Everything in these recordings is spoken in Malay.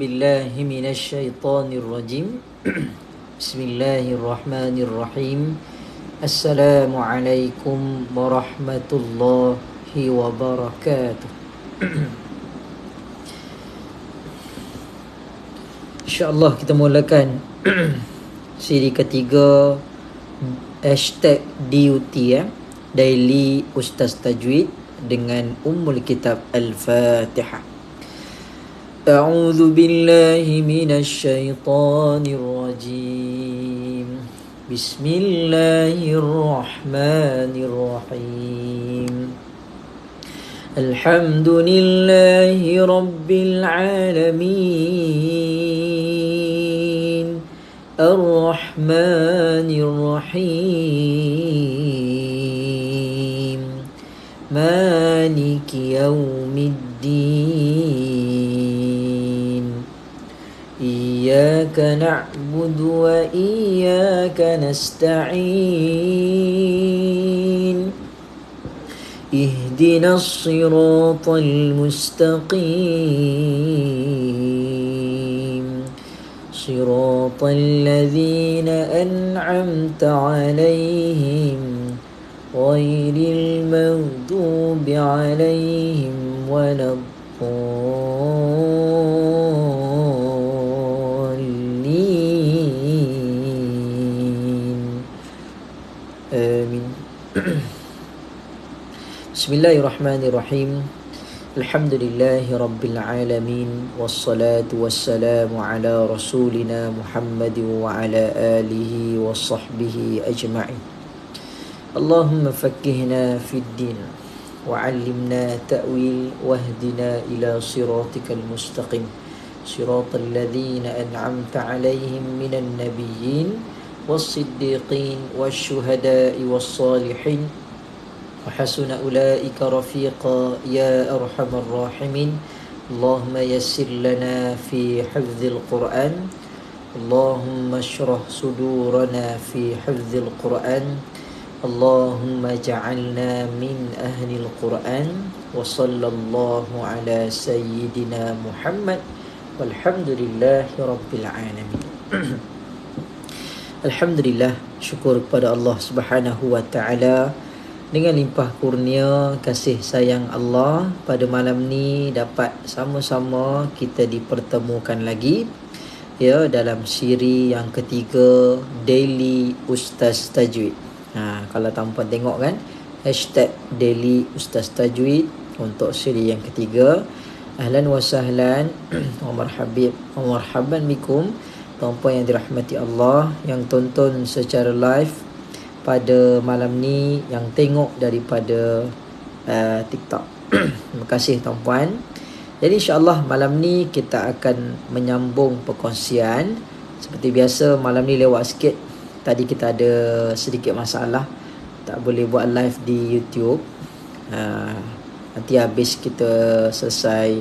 بالله من الشيطان الرجيم بسم الله الرحمن الرحيم السلام عليكم ورحمة الله وبركاته. InsyaAllah kita mulakan siri ketiga hashtag DUT Daily Ustaz Tajwid dengan Ummul Kitab Al-Fatihah. أعوذ بالله من الشيطان الرجيم بسم الله الرحمن الرحيم الحمد لله رب العالمين الرحمن الرحيم مالك يوم الدين إياك نعبد وإياك نستعين اهدنا الصراط المستقيم صراط الذين أنعمت عليهم غير المغضوب عليهم ولا الضالين آمين. بسم الله الرحمن الرحيم الحمد لله رب العالمين والصلاة والسلام على رسولنا محمد وعلى آله وصحبه أجمعين. اللهم فقهنا في الدين وعلمنا تأويل واهدنا إلى صراطك المستقيم صراط الذين أنعمت عليهم من النبيين والصديقين والشهداء والصالحين وحسن أولئك رفيقا يا أرحم الراحمين. اللهم يسر لنا في حفظ القرآن اللهم اشرح صدورنا في حفظ القرآن اللهم اجعلنا من أهل القرآن وصلى الله على سيدنا محمد والحمد لله رب العالمين. Alhamdulillah, syukur kepada Allah Subhanahu wa taala dengan limpah kurnia kasih sayang Allah pada malam ni dapat sama-sama kita dipertemukan lagi dalam siri yang ketiga Daily Ustaz Tajwid. Kalau tuan-puan tengok kan, hashtag Daily Ustaz Tajwid untuk siri yang ketiga. Ahlan wa sahlan wa marhaban bikum tuan-puan yang dirahmati Allah yang tonton secara live pada malam ni, yang tengok daripada TikTok. Terima kasih tuan-puan. Jadi insya-Allah malam ni kita akan menyambung perkongsian. Seperti biasa malam ni lewat sikit. Tadi kita ada sedikit masalah, tak boleh buat live di YouTube. Nanti habis kita selesai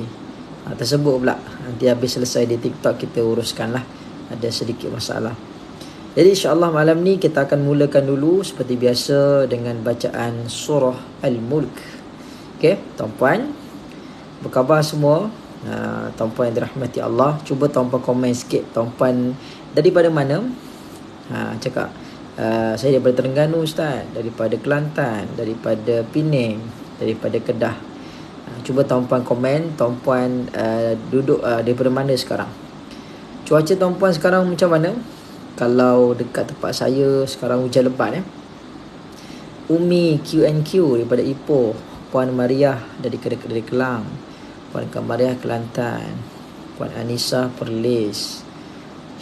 tersebut pula, nanti habis selesai di TikTok kita uruskanlah, ada sedikit masalah. Jadi insya-Allah malam ni kita akan mulakan dulu seperti biasa dengan bacaan surah Al-Mulk. Okey, tuan-puan, apa khabar semua? Tuan-puan yang dirahmati Allah, cuba tuan-puan komen sikit tuan-puan daripada mana? Cakap saya daripada Terengganu Ustaz, daripada Kelantan, daripada Penang, daripada Kedah. Cuba tuan-puan komen tuan-puan duduk daripada mana sekarang. Cuaca tuan-puan sekarang macam mana? Kalau dekat tempat saya sekarang hujan lebat Umi QNQ daripada Ipoh, Puan Mariah dari Kelang, Puan Kamariah Kelantan, Puan Anissa Perlis,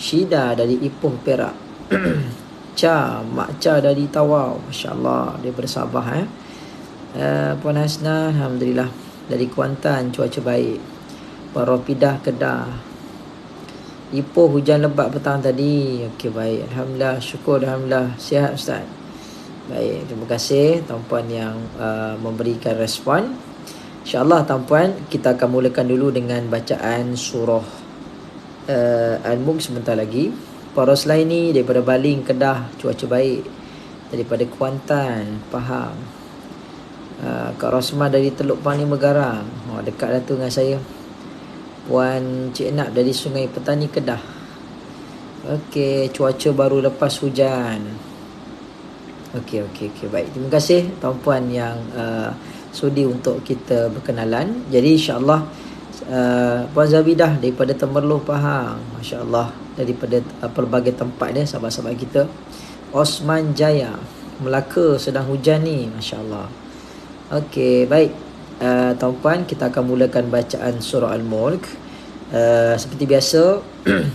Syida dari Ipoh Perak, Mak Cha dari Tawau, masya-Allah daripada Sabah Puan Hasna alhamdulillah dari Kuantan cuaca baik. Puan Rofidah Kedah, Ipoh hujan lebat petang tadi. Okey, baik, alhamdulillah, syukur, alhamdulillah sihat Ustaz. Baik, terima kasih tuan-puan yang memberikan respon. InsyaAllah tuan-puan, kita akan mulakan dulu dengan bacaan surah Al-Mulk sebentar lagi. Poros lain ni daripada Baling, Kedah cuaca baik. Daripada Kuantan, Pahang, Kak Rosman dari Teluk Pani Megarang. Dekat dah tu dengan saya. Puan Cik Nap dari Sungai Petani Kedah. Okey, cuaca baru lepas hujan. Okey, baik. Terima kasih tuan-puan yang sudi untuk kita berkenalan. Jadi insya-Allah Puan Zabidah daripada Temerloh Pahang, masya-Allah, daripada pelbagai tempat dia sahabat-sahabat kita. Osman Jaya, Melaka sedang hujan ni, masya-Allah. Okey, baik. Tuan-puan, kita akan mulakan bacaan surah Al-Mulk. Seperti biasa,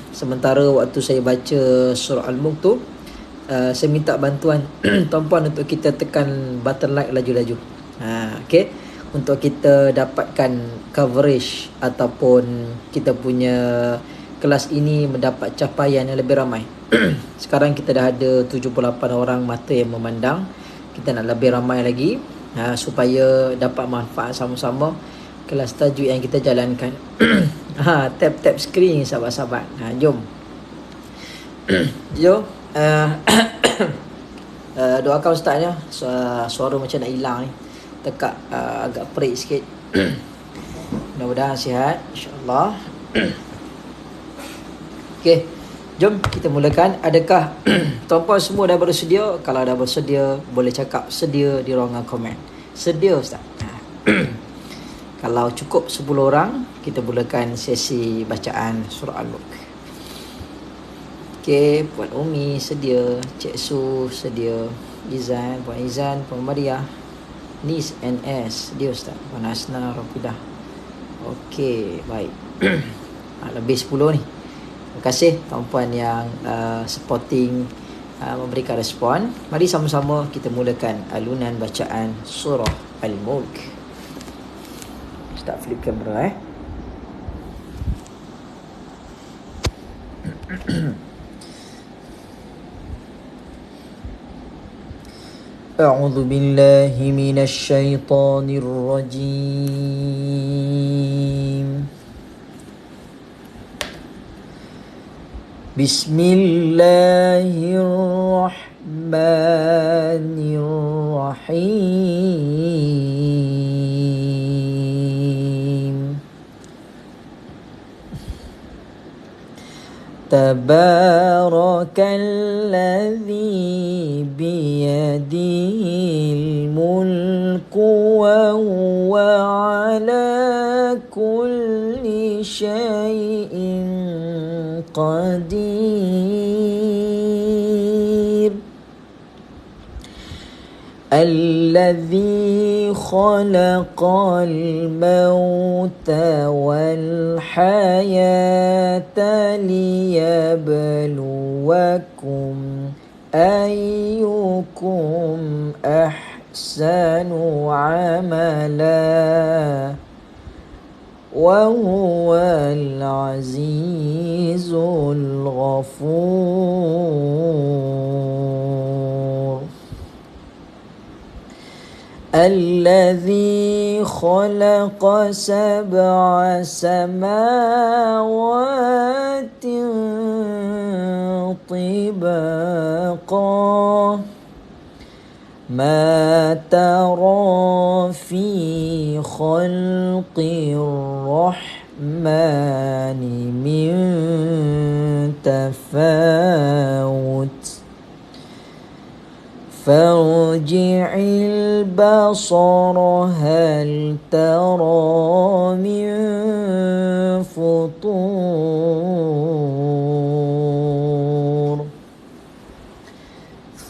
sementara waktu saya baca surah Al-Mulk tu, saya minta bantuan tuan-puan untuk kita tekan button like laju-laju. Okey, untuk kita dapatkan coverage ataupun kita punya kelas ini mendapat capaian yang lebih ramai. Sekarang kita dah ada 78 orang mata yang memandang. Kita nak lebih ramai lagi supaya dapat manfaat sama-sama kelas tajuk yang kita jalankan. Tap screen sahabat-sahabat. Jom. Jom. Doakan ustaznya. Suara macam nak hilang ni. Tekak agak perik sikit. Mudah-mudahan sihat, insya-Allah. Okey, jom kita mulakan. Adakah tuan-puan semua dah bersedia? Kalau dah bersedia, boleh cakap sedia di ruangan komen. Sedia ustaz. Kalau cukup 10 orang, kita mulakan sesi bacaan surah Al-Mulk. Okey, Puan Umi sedia, Cik Su sedia, Izan, Puan Izan, Puan Mariah, Nis NS sedia ustaz, Puan Asna, Rafidah. Okey, baik. Lebih 10 ni. Terima kasih tuan-puan yang supporting, memberikan respon. Mari sama-sama kita mulakan alunan bacaan surah Al-Mulk. Start flip kamera A'udzu billahi minasy syaithanir rajim. Bismillahirrahmanirrahim. Tabarakalladzi biyadihil mulku wa huwa ala kulli syai'in qadir. Alladzi khalaqal mauta wal hayata liyabluwakum ayyukum ahsanu amala wa huwal azizul ghafur. Alladzi khalaqa sab'a samawatin tibaqa ma tara fi khalqir rahmani min tafawut. فارجع البصر هل ترى من فطور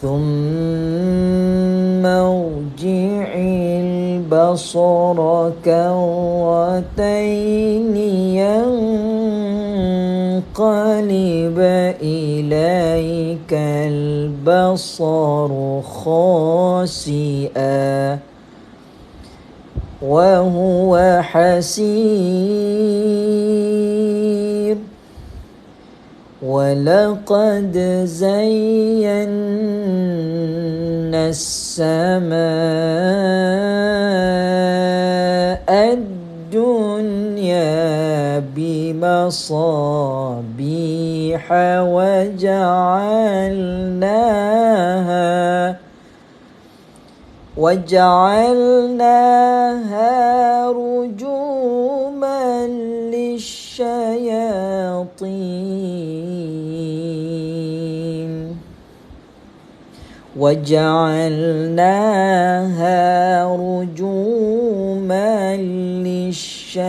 ثم ارجع البصر كرتين ينقلب إليك البصر خاسئا وهو حسير ولقد زينا السماء الدنيا بمصابيح وجعلناها رجوما للشياطين الشياطين وجعلناها رجوما للشياطين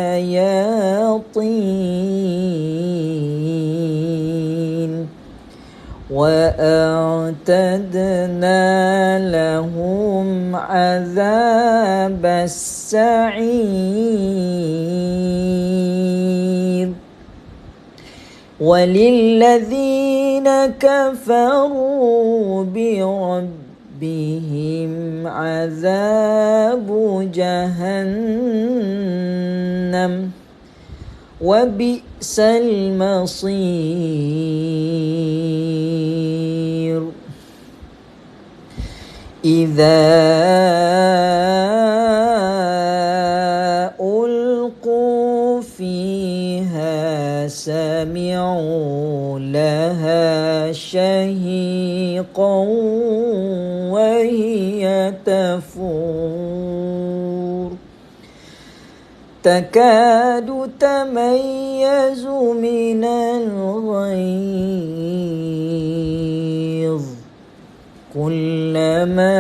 وأعتدنا لهم عذاب السعير وللذين كفروا بربهم عذاب جهنم وبئس المصير إذا ألقوا فيها سمعوا لها شهيقا وهي تفور تكاد تميز من الغيظ كلما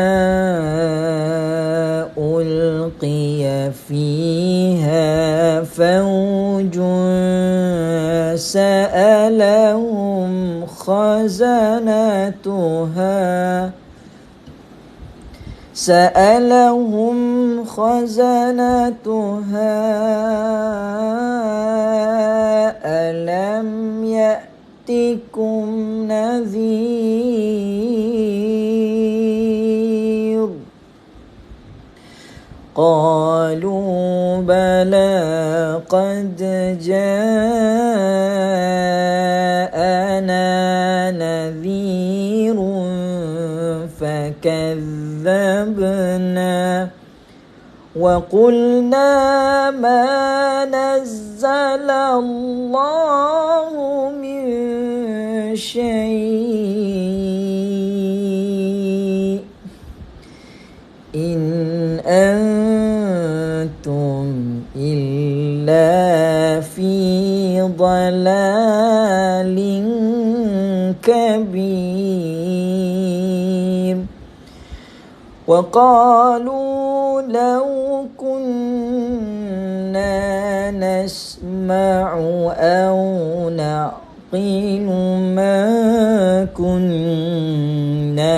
ألقي فيها فوج سألهم خزنتها ألم يأتكم نذير قالوا بلى قد جاءنا نذير فكذبنا وقلنا ما نزل الله من شيء إن أنتم إلا في ضلال كبير وقالوا لو كنا نسمع أو نعقل ما كنا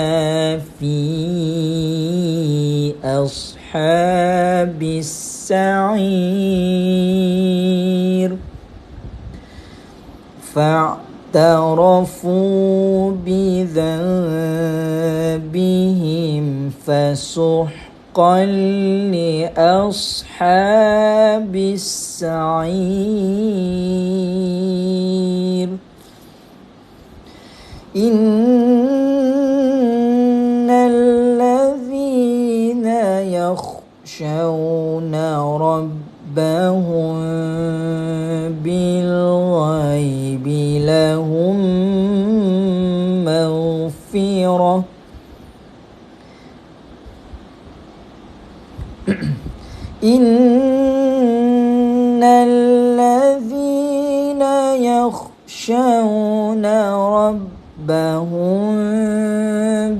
في أصحاب السعير فاعترفوا بذنبهم فسحقا لأصحاب السعير إن الذين يخشون ربهم بالغيب لهم مغفرة إن الذين يخشون ربهم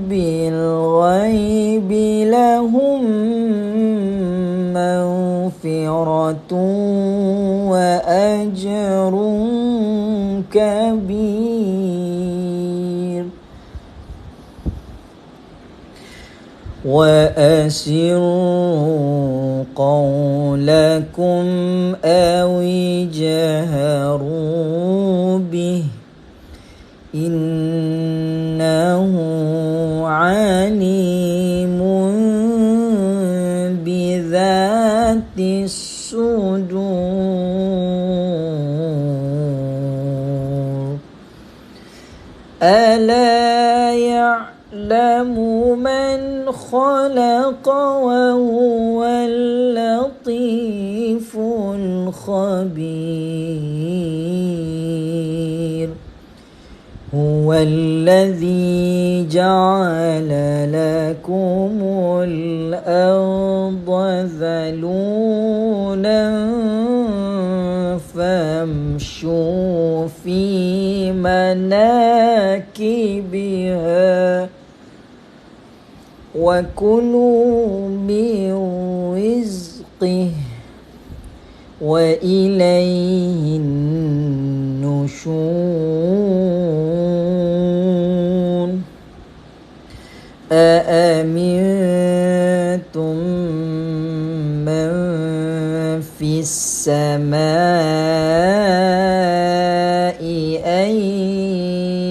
بالغيب لهم مغفرة وأجر كبير وأسروا قولكم أو اجهروا به إنه عليم بذات الصدور ألا يعلم من خلق وهو اللطيف الخبير هو الذي جعل لكم الأرض ذلولا فامشوا فامشوا في مناكبها وكلوا من رزقه وإليه النشور أأمنتم من في السماء أن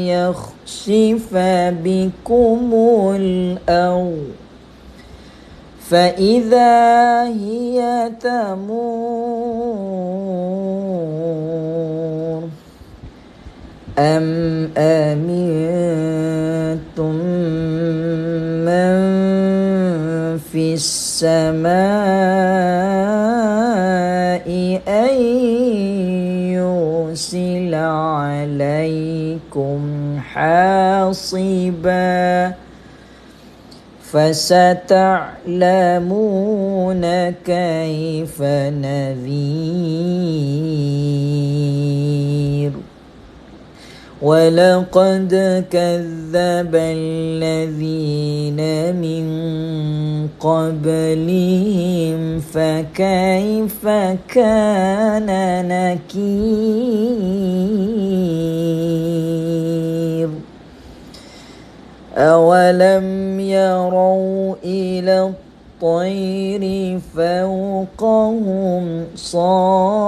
يخسف بكم الأرض فإذا هي تمور أم أمنتم من في السماء أن يرسل عليكم حاصبا فستعلمون كيف نذير ولقد كذب الذين من قبلهم فكيف كان نكير أولم يروا إلى الطير فوقهم صافات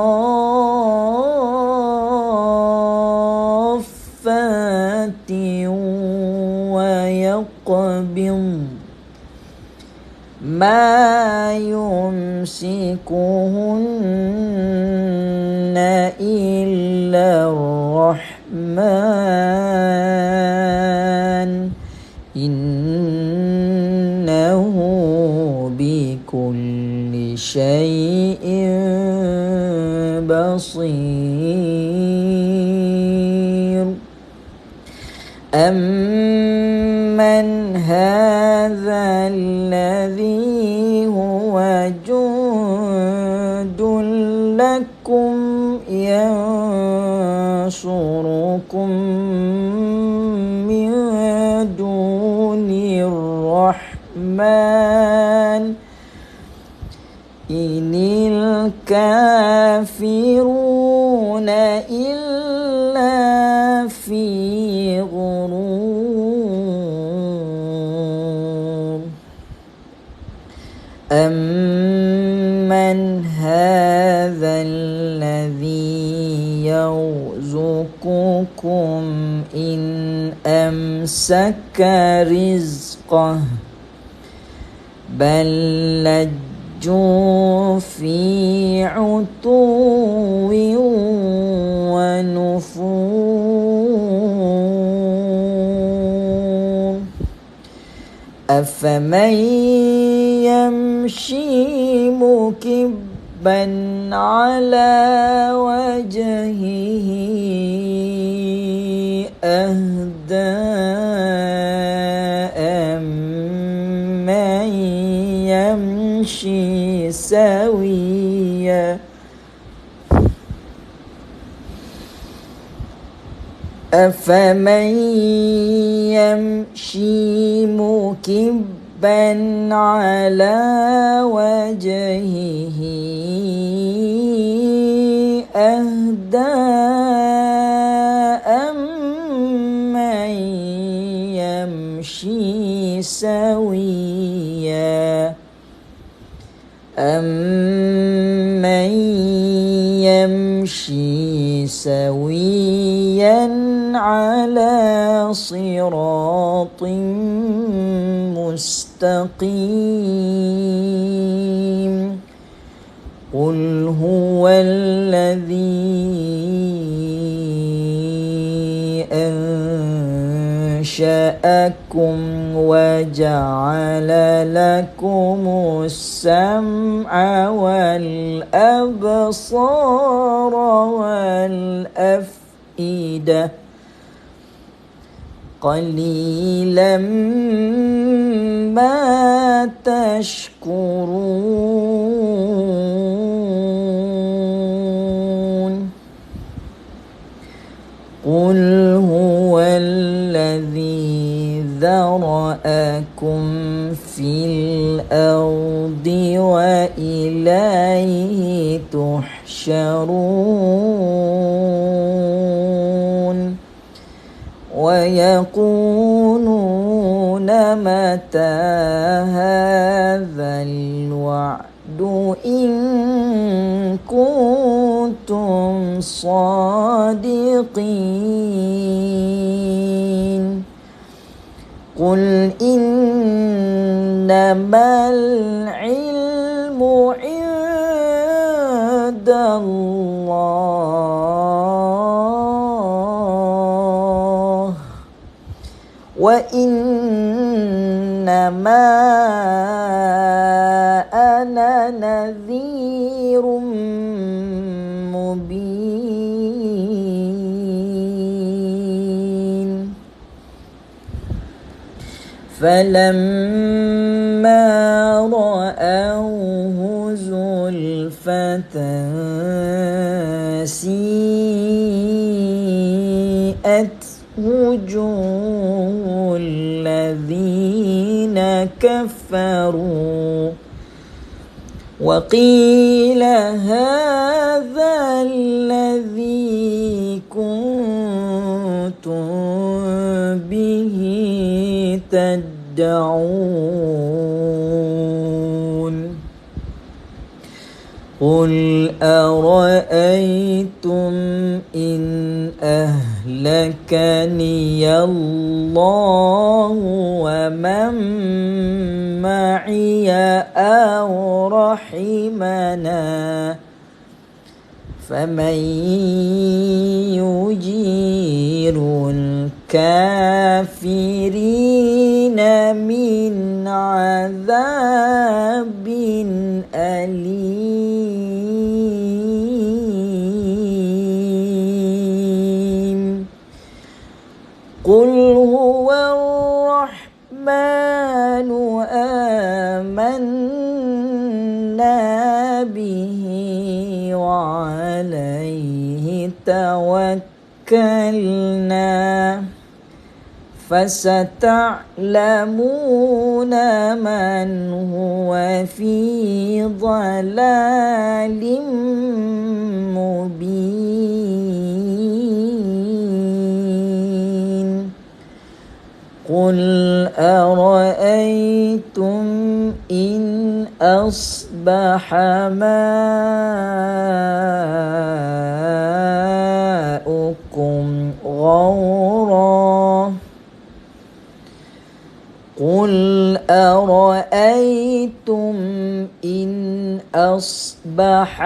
ويقبض ما يمسكهن إلا الرحمن إنه بكل شيء بصير أمن هذا الذي هو جند لكم ينصركم من دون الرحمن إن الكافرون إلا في غرور أمن هذا الذي يرزقكم إن أمسك رزقه بل لجوا في عتو ونفور أفمن يمشي مكبا على وجهه أهدى أمن يمشي سويا أفمن يمشي مكبا على وجهه أهدى أمن يمشي سويا أمن يمشي سويا على صراط مستقيم قل هو الذي أنشأكم وجعل لكم السمع والأبصار والأفئدة قليلا ما تشكرون قل هو الذي ذرأكم في الأرض وإليه تحشرون ويقولون متى هذا الوعد إن كنتم صادقين قل إنما العلم عند الله وإنما أنا نذير مبين فلما رأوه زلفة سيئت وجوه الذين كفروا وقيل هذا الذي كنتم به تدعون قل أرأيتم إن أهلكني الله ومن معي أو رحمنا فمن يجير الكافرين من عذاب أليم قل هو الرحمن آمنا به وعليه توكلنا فستعلمون من هو في ضلال مبين قل أرأيتم إن أصبح ماؤكم غورا قل أرأيتم إن أصبح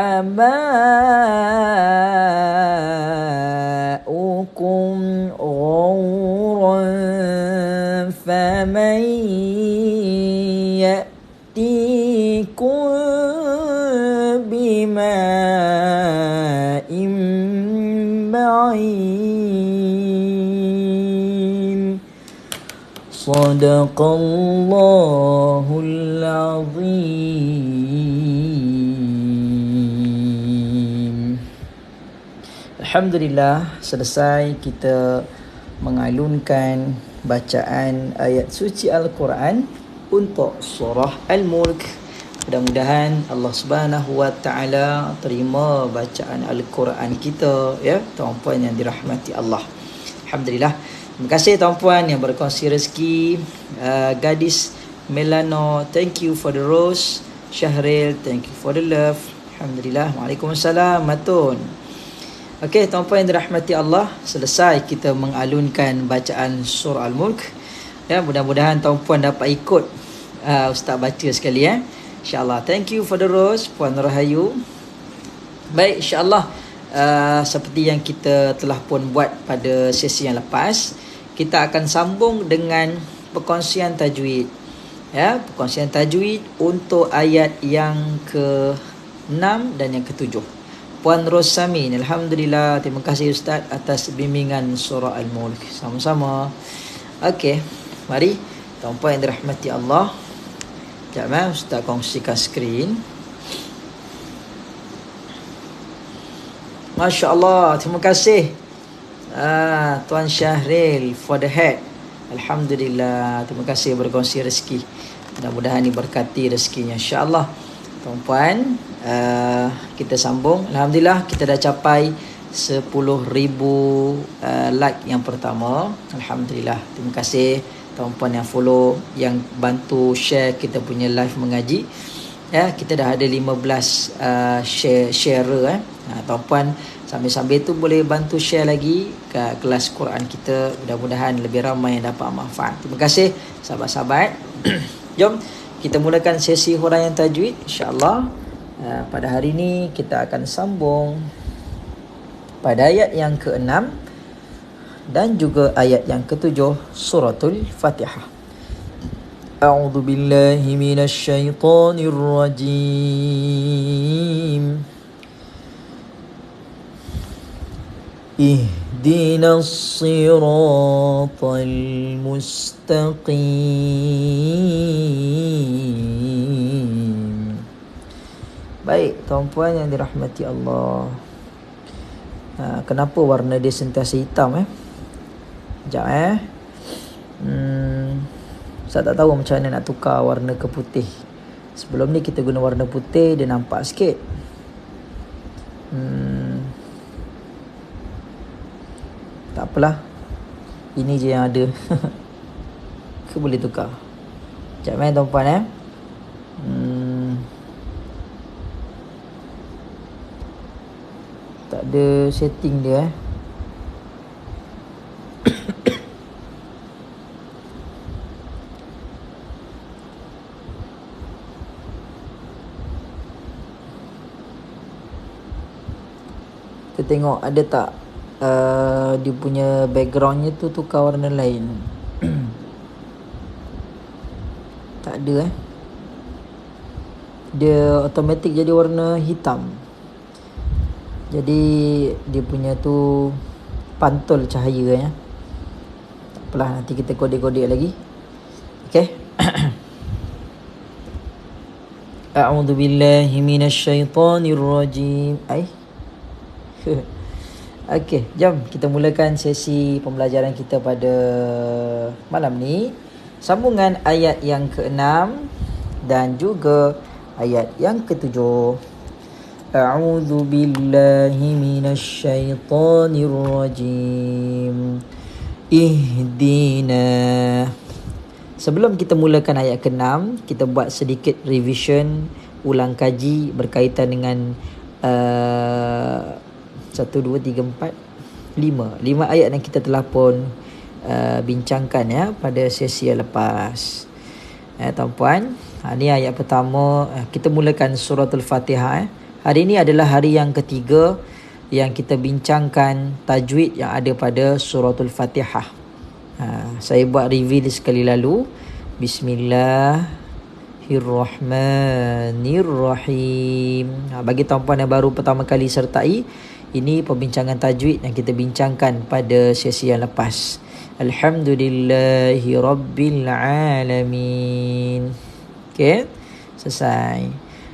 ماؤكم غورا فمن يأتيكم بماء معين صدق الله العظيم. Alhamdulillah, selesai kita mengalunkan bacaan ayat suci Al-Quran untuk surah Al-Mulk. Mudah-mudahan Allah Subhanahu Wa Taala terima bacaan Al-Quran kita, ya, tuan-puan yang dirahmati Allah. Alhamdulillah. Terima kasih tuan-puan yang berkongsi rezeki. Gadis Melano, thank you for the rose. Syahril, thank you for the love. Alhamdulillah. Waalaikumsalam Matun. Okey, tuan-puan yang dirahmati Allah, selesai kita mengalunkan bacaan surah Al-Mulk. Ya, mudah-mudahan tuan-puan dapat ikut Ustaz baca sekali, ya. InsyaAllah. Thank you for the rose, Puan Rahayu. Baik, insyaAllah, seperti yang kita telah pun buat pada sesi yang lepas, kita akan sambung dengan perkongsian tajwid. Ya, perkongsian tajwid untuk ayat yang ke-6 dan yang ke-7. Puan Rosamin, Alhamdulillah, terima kasih Ustaz atas bimbingan surah Al-Mulk. Sama-sama. Okey, mari tuan-puan yang dirahmati Allah. Sekejap, Ustaz kongsikan skrin. Masya Allah, terima kasih Tuan Syahril for the head. Alhamdulillah. Terima kasih berkongsi rezeki. Mudah-mudahan diberkati rezekinya, insya-Allah. Tuan-puan, kita sambung. Alhamdulillah kita dah capai 10,000 like yang pertama. Alhamdulillah. Terima kasih tuan-puan yang follow, yang bantu share kita punya live mengaji. Ya, kita dah ada 15 share. Tuan-puan sambil-sambil tu boleh bantu share lagi ke kelas Quran kita. Mudah-mudahan lebih ramai yang dapat manfaat. Terima kasih sahabat-sahabat. Jom kita mulakan sesi huraian tajwid, insya-Allah. Pada hari ini kita akan sambung pada ayat yang ke-6 dan juga ayat yang ke-7 suratul Fatihah. A'udzu billahi minasy syaithanir rajim. Ihdinas siratal mustaqim. Baik, tuan-puan yang dirahmati Allah. Kenapa warna dia sentiasa hitam Sekejap saya tak tahu macam mana nak tukar warna ke putih. Sebelum ni kita guna warna putih, dia nampak sikit. Tak apalah, ini je yang ada. Ke boleh tukar. Sekejap tuan-puan tak ada setting dia Kita tengok ada tak dia punya backgroundnya tu tukar warna lain. Tak ada dia automatik jadi warna hitam. Jadi dia punya tu pantul cahaya Tak apalah, nanti kita kodek-kodek lagi. Okey. A'udzu billahi minasy syaithanir rajim. Okey, jom kita mulakan sesi pembelajaran kita pada malam ni. Sambungan ayat yang ke-6 dan juga ayat yang ke-7. A'udzu billahi minasy syaithanir rajim. Ihdina. Sebelum kita mulakan ayat ke-6, kita buat sedikit revision, ulang kaji berkaitan dengan 1, 2, 3, 4, 5 ayat yang kita telah pun bincangkan pada sesi yang lepas. Tuan-puan, ini ayat pertama. Kita mulakan suratul Fatihah. Hari ini adalah hari yang ketiga yang kita bincangkan tajwid yang ada pada suratul Fatihah. Saya buat review sekali lalu. Bismillahirrahmanirrahim. Bagi tuan-puan yang baru pertama kali sertai, ini perbincangan tajwid yang kita bincangkan pada sesi yang lepas. Alhamdulillahirabbil alamin. Okey, selesai.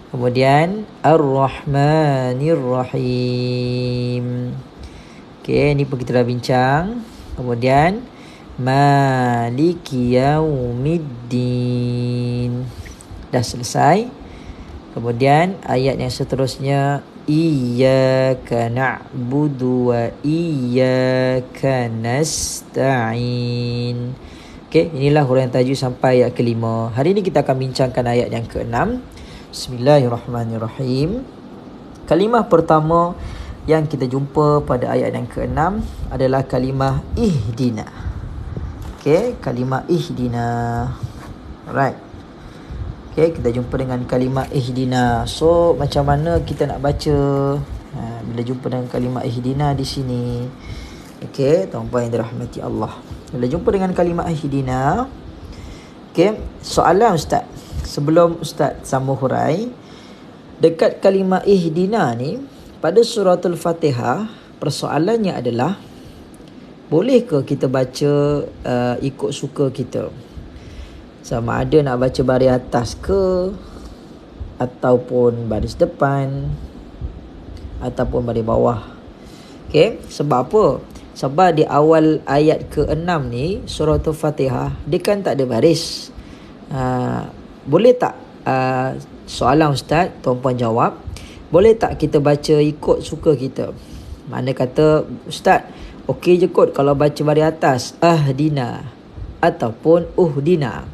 Kemudian Ar-Rahmanir-Rahim. Okey, ni pun kita dah bincang. Kemudian Maliki Yaumiddin. Dah selesai. Kemudian ayat yang seterusnya Iyyaka na'budu wa iyyaka nasta'in. Okey, inilah huraian tajwid sampai ayat ke-5. Hari ini kita akan bincangkan ayat yang ke-6. Bismillahirrahmanirrahim. Kalimah pertama yang kita jumpa pada ayat yang ke-6 adalah kalimah ihdina. Okey, kalimah ihdina. Alright. Okey, kita jumpa dengan kalimah ihdina. So, macam mana kita nak baca bila jumpa dengan kalimah ihdina di sini? Okey, tuan-puan yang dirahmati Allah. Bila jumpa dengan kalimah ihdina, okey, soalan Ustaz. Sebelum Ustaz sambung hurai, dekat kalimah ihdina ni pada suratul Fatihah, persoalannya adalah bolehkah kita baca ikut suka kita? Sama ada nak baca baris atas ke, ataupun baris depan, ataupun baris bawah. Okey, sebab apa? Sebab di awal ayat ke-6 ni surah Al-Fatihah, dia kan tak ada baris. Boleh tak soalan Ustaz, tuan-puan jawab, boleh tak kita baca ikut suka kita? Mana kata Ustaz, okey je kot kalau baca baris atas ahdina ataupun uhdina.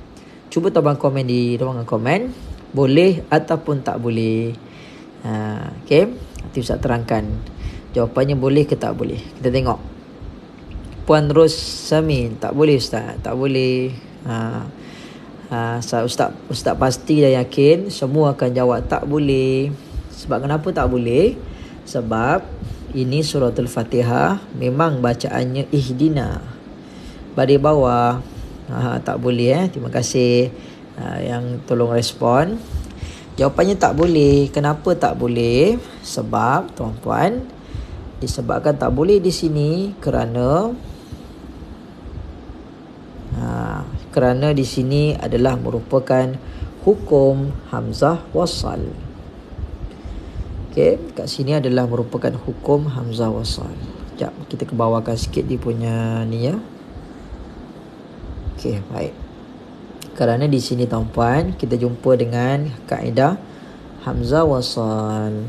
Cuba tuan komen di ruangan komen, boleh ataupun tak boleh. Okey, nanti Ustaz terangkan jawapannya boleh ke tak boleh. Kita tengok. Puan Ros Samin, tak boleh Ustaz, tak boleh. Ustaz pasti dah yakin semua akan jawab tak boleh. Sebab kenapa tak boleh? Sebab ini surah Al-Fatihah memang bacaannya ihdina, baris bawah. Tak boleh. Terima kasih yang tolong respon. Jawapannya tak boleh. Kenapa tak boleh? Sebab tuan-puan, disebabkan tak boleh di sini kerana di sini adalah merupakan hukum hamzah wasal. Okey, kat sini adalah merupakan hukum hamzah wasal. Sekejap, kita ke bawahkan sikit dia punya ni ya. Okey, baik. Kerana di sini tuan-puan, kita jumpa dengan kaedah hamzah wasal.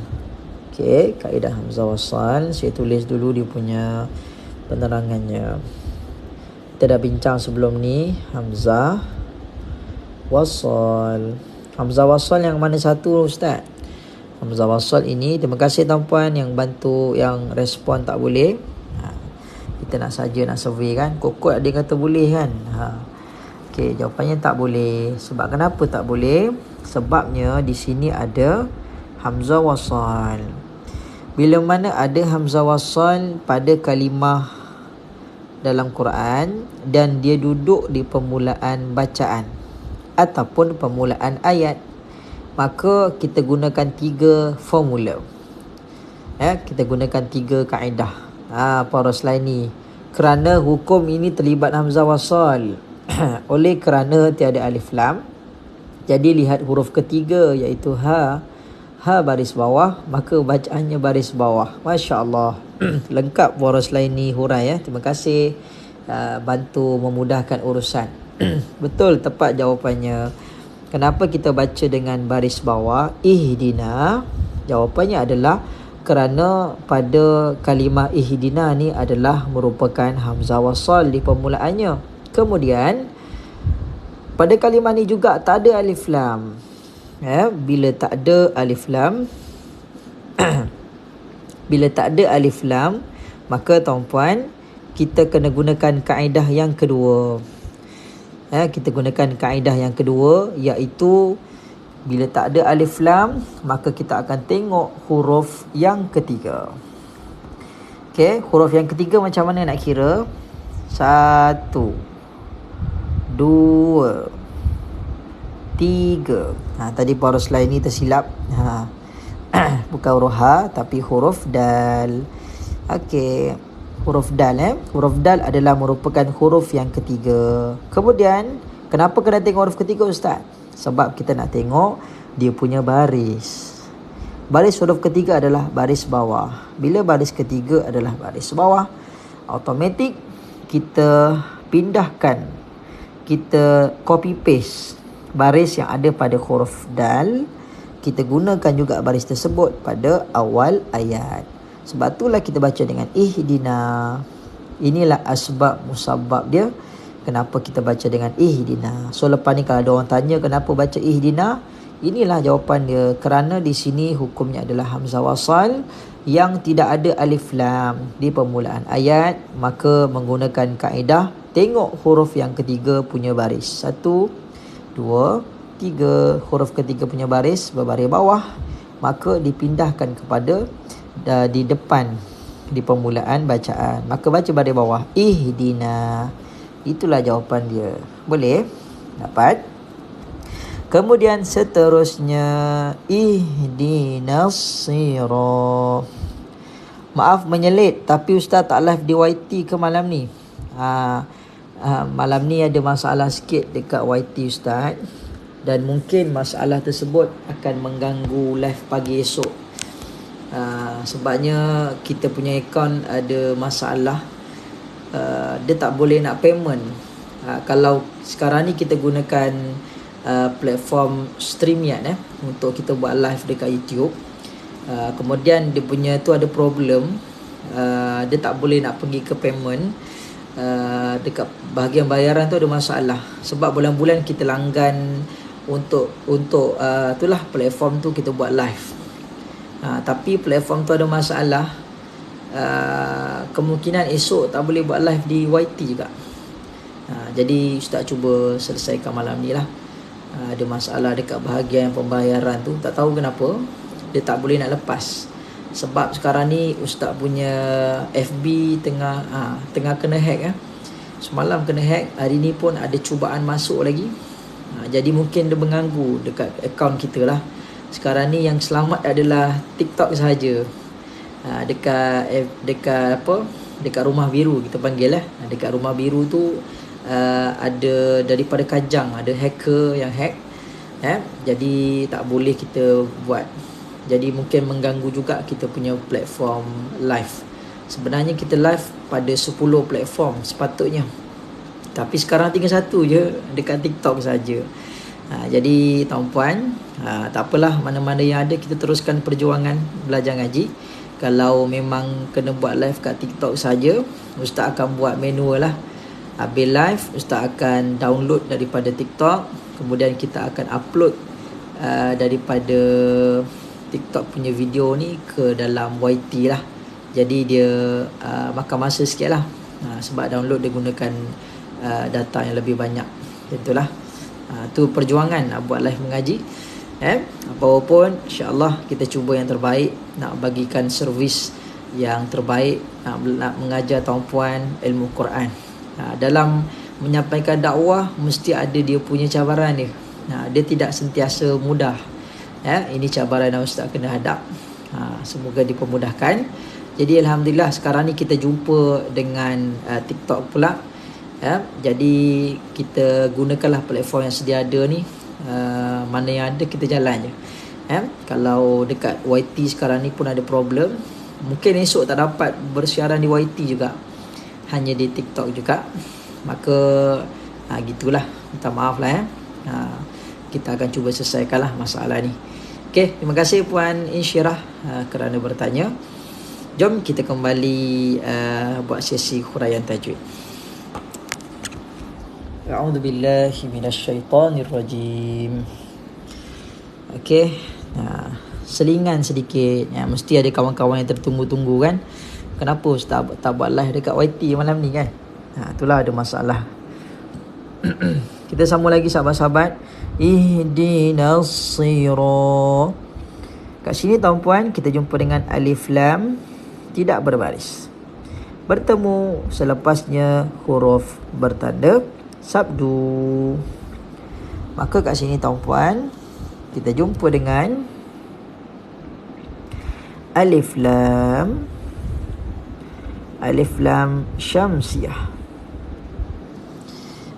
Okey, kaedah hamzah wasal. Saya tulis dulu dia punya penerangannya. Kita dah bincang sebelum ni hamzah wasal. Hamzah wasal yang mana satu Ustaz? Hamzah wasal ini, terima kasih tuan-puan yang bantu, yang respon tak boleh. Kita nak survey kan. Kokot ada yang kata boleh kan. Okey, jawapannya tak boleh. Sebab kenapa tak boleh? Sebabnya di sini ada hamzah wasal. Bila mana ada hamzah wasal pada kalimah dalam Quran dan dia duduk di permulaan bacaan ataupun permulaan ayat, maka kita gunakan 3 formula. Kita gunakan 3 kaedah. Para selaini, kerana hukum ini terlibat hamzah wasal oleh kerana tiada alif lam, jadi lihat huruf ketiga iaitu ha baris bawah, maka bacaannya baris bawah. Masya-Allah. Lengkap poros lain ni hurai ya. Terima kasih bantu memudahkan urusan. Betul, tepat jawapannya. Kenapa kita baca dengan baris bawah ihdina? Jawapannya adalah kerana pada kalimah ihdina ni adalah merupakan hamzah wasal di permulaannya. Kemudian pada kalimah ni juga tak ada alif lam. Bila tak ada alif lam bila tak ada alif lam, maka tuan-puan, kita kena gunakan kaedah yang kedua. Kita gunakan kaedah yang kedua, iaitu bila tak ada alif lam, maka kita akan tengok huruf yang ketiga. Okey, huruf yang ketiga macam mana nak kira? 1, 2, 3. Tadi para slide ni tersilap. Bukan huruf ha, tapi huruf dal. Okey, huruf dal huruf dal adalah merupakan huruf yang ketiga. Kemudian, kenapa kena tengok huruf ketiga Ustaz? Sebab kita nak tengok dia punya baris. Baris huruf ketiga adalah baris bawah. Bila baris ketiga adalah baris bawah, automatik kita pindahkan, kita copy paste baris yang ada pada huruf dal. Kita gunakan juga baris tersebut pada awal ayat. Sebab itulah kita baca dengan ihdina. Inilah asbab musabab dia, kenapa kita baca dengan ihdina. So lepas ni kalau ada orang tanya kenapa baca ihdina, inilah jawapan dia. Kerana di sini hukumnya adalah hamzah wasal yang tidak ada alif lam di permulaan ayat, maka menggunakan kaedah tengok huruf yang ketiga punya baris. 1, 2, 3, huruf ketiga punya baris berbaris bawah, maka dipindahkan kepada di depan di permulaan bacaan, maka baca baris bawah ihdina. Itulah jawapan dia. Boleh? Dapat? Kemudian seterusnya ihdinas sirat. Maaf menyelit, tapi Ustaz tak live di YT ke malam ni? Malam ni ada masalah sikit dekat YT Ustaz, dan mungkin masalah tersebut akan mengganggu live pagi esok. Sebabnya kita punya akaun ada masalah. dia tak boleh nak payment. Kalau sekarang ni kita gunakan platform StreamYard untuk kita buat live dekat YouTube, kemudian dia punya tu ada problem, dia tak boleh nak pergi ke payment, dekat bahagian bayaran tu ada masalah sebab bulan-bulan kita langgan untuk itulah platform tu kita buat live. Tapi platform tu ada masalah, kemungkinan esok tak boleh buat live di YT juga. Jadi Ustaz cuba selesaikan malam ni lah. Ada masalah dekat bahagian pembayaran tu, tak tahu kenapa dia tak boleh nak lepas. Sebab sekarang ni Ustaz punya FB tengah kena hack. Semalam kena hack, hari ni pun ada cubaan masuk lagi. Jadi mungkin dia mengganggu dekat akaun kita lah. Sekarang ni yang selamat adalah TikTok sahaja. Dekat Rumah Biru kita panggil lah. Dekat Rumah Biru tu ada daripada Kajang, ada hacker yang hack, jadi tak boleh kita buat. Jadi mungkin mengganggu juga kita punya platform live. Sebenarnya kita live pada 10 platform sepatutnya, tapi sekarang tinggal satu je, dekat TikTok saja. Jadi tuan-puan, tak apalah, mana-mana yang ada kita teruskan perjuangan belajar ngaji. Kalau memang kena buat live kat TikTok saja, Ustaz akan buat manual lah. Habis live, Ustaz akan download daripada TikTok, kemudian kita akan upload daripada TikTok punya video ni ke dalam YT lah. Jadi dia makan masa sikit lah, sebab download dia gunakan data yang lebih banyak. Itulah, tu perjuangan nak buat live mengaji. Apapun, insyaAllah kita cuba yang terbaik, nak bagikan servis yang terbaik, nak mengajar tuan-puan ilmu Quran. Dalam menyampaikan dakwah mesti ada dia punya cabaran dia. Dia tidak sentiasa mudah. Ini cabaran yang Ustaz kena hadap. Semoga dipermudahkan. Jadi alhamdulillah sekarang ni kita jumpa dengan TikTok pula. Jadi kita gunakanlah platform yang sedia ada ni. Mana yang ada kita jalan je. Kalau dekat YT sekarang ni pun ada problem, mungkin esok tak dapat bersiaran di YT juga, hanya di TikTok juga. Maka gitulah, minta maaf lah. Kita akan cuba selesaikanlah masalah ni. Okey, terima kasih Puan Insyirah kerana bertanya. Jom kita kembali buat sesi huraian tajwid. A'udzubillahi minasyaitonirrajim. Okey, selingan sedikit. Mesti ada kawan-kawan yang tertunggu-tunggu kan, kenapa Ustaz tak buat live dekat YT malam ni kan? Itulah ada masalah. Kita sambung lagi sahabat-sahabat. Ihdinas sira. Kat sini tuan-puan kita jumpa dengan alif lam tidak berbaris, bertemu selepasnya huruf bertanda sabdu. Maka kat sini tuan-puan kita jumpa dengan alif lam syamsiah.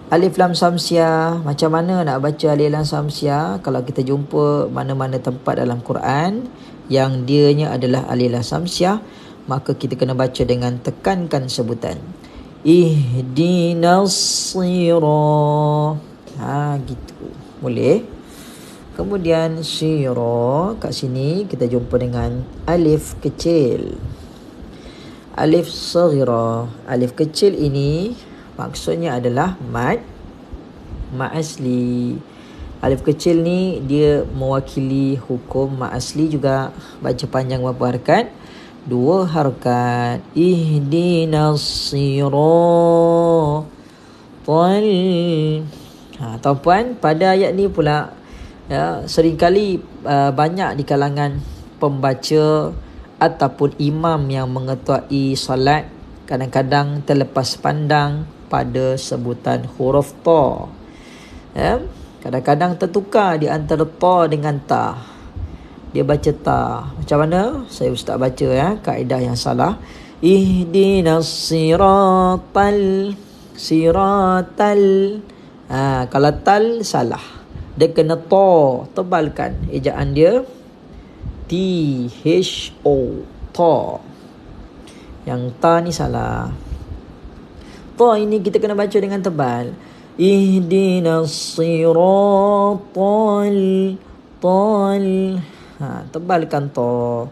Alif lam syamsiah, macam mana nak baca alif lam syamsiah? Kalau kita jumpa mana-mana tempat dalam Quran yang dianya adalah alif lam syamsiah, maka kita kena baca dengan tekankan sebutan ihdinas sira. Gitu. Boleh. Kemudian sira, kat sini kita jumpa dengan alif kecil. Alif saghira. Alif kecil ini maksudnya adalah mad asli. Alif kecil ni dia mewakili hukum mad asli juga. Baca panjang berapa harakat? 2 harakat. Ihdinas siratal. Tuan-puan, pada ayat ni pula seringkali banyak di kalangan pembaca ataupun imam yang mengetuai solat kadang-kadang terlepas pandang pada sebutan huruf ta. Kadang-kadang tertukar di antara ta dengan ta. Dia baca ta. Macam mana? Saya Ustaz baca kaedah yang salah. Ihdinas siratal. Kalau tal salah. Dia kena ta, tebalkan ejaan dia. T-H-O, ta. Yang ta ni salah. Ta ini kita kena baca dengan tebal. Ihdinas siratal tal. Tebalkan ta.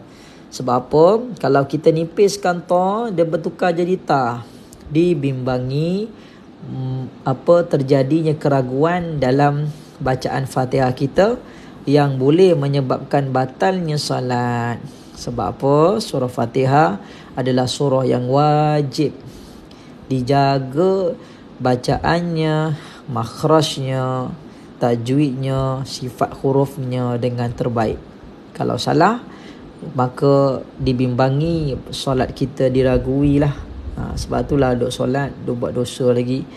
Sebab apa? Kalau kita nipiskan ta, dia bertukar jadi ta. Dibimbangi terjadinya keraguan dalam bacaan Fatihah kita yang boleh menyebabkan batalnya salat. Sebab apa? Surah Fatihah adalah surah yang wajib dijaga bacaannya, makhrajnya, tajwidnya, sifat hurufnya dengan terbaik. Kalau salah, maka dibimbangi solat kita diragui lah. Sebab itulah duk solat, duk buat dosa lagi.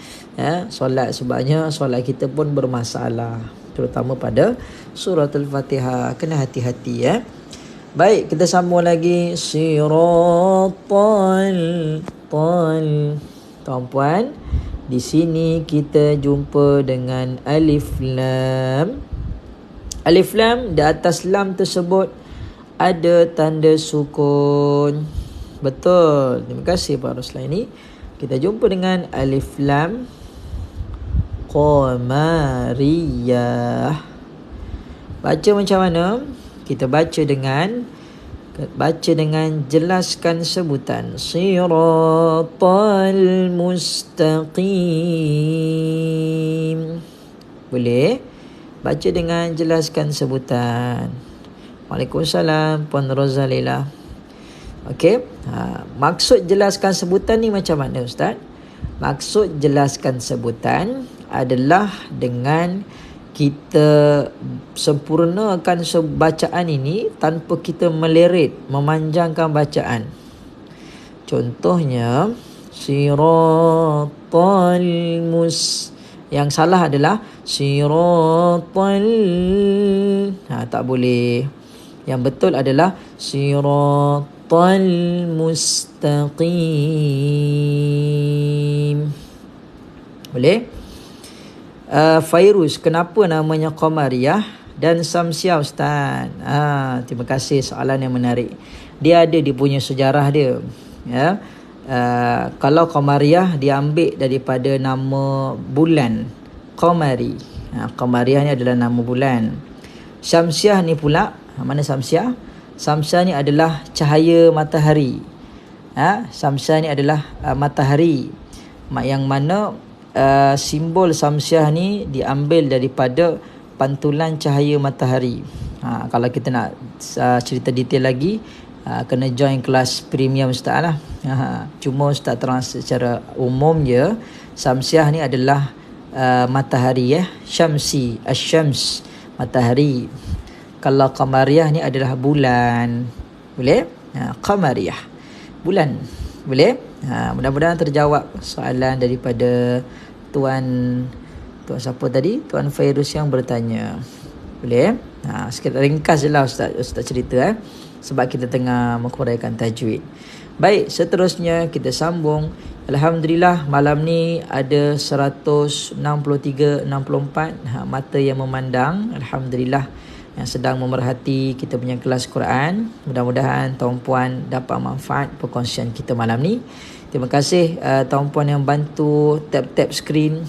Solat sebabnya solat kita pun bermasalah, terutama pada suratul Fatihah. Kena hati-hati ya. Baik, kita sambung lagi. Siratal tal. Tuan-puan, di sini kita jumpa dengan alif lam. Alif lam, di atas lam tersebut ada tanda sukun. Betul. Terima kasih Pak Ruslaini. Kita jumpa dengan alif lam qamariyah. Baca macam mana? Kita baca dengan jelaskan sebutan. Siratal mustaqim. Boleh? Baca dengan jelaskan sebutan. Waalaikumsalam Puan Rozalila. Okey. Maksud jelaskan sebutan ni macam mana Ustaz? Maksud jelaskan sebutan adalah dengan kita sempurnakan bacaan ini tanpa kita meleret, memanjangkan bacaan. Contohnya siratal yang salah adalah siratal. Tak boleh. Yang betul adalah siratal mustaqim. Boleh? Fairuz, kenapa namanya Qamariyah dan Samsiah Ustaz? Terima kasih, soalan yang menarik. Dia ada dia punya sejarah dia. Ya. Kalau Qamariyah diambil daripada nama bulan Qamari. Qamariyah ni adalah nama bulan. Samsiah ni pula, mana Samsiah? Samsiah ni adalah cahaya matahari. Samsiah ni adalah matahari. Yang mana simbol Samsiah ni diambil daripada pantulan cahaya matahari. Kalau kita nak cerita detail lagi, kena join kelas premium Ustaz lah. Cuma Ustaz terang secara umum je, Samsiah ni adalah matahari ya. Syamsi, asyams, matahari. Kalau Qamariyah ni adalah bulan. Boleh? Qamariyah, bulan. Boleh? Mudah-mudahan terjawab soalan daripada Tuan siapa tadi? Tuan Fairuz yang bertanya. Boleh? Sikit ringkas je lah Ustaz cerita sebab kita tengah menguraikan tajwid. Baik, seterusnya kita sambung. Alhamdulillah malam ni ada 163-64 mata yang memandang. Alhamdulillah, yang sedang memerhati kita punya kelas Quran. Mudah-mudahan tuan-puan dapat manfaat perkongsian kita malam ni. Terima kasih tuan-puan yang bantu tap-tap skrin,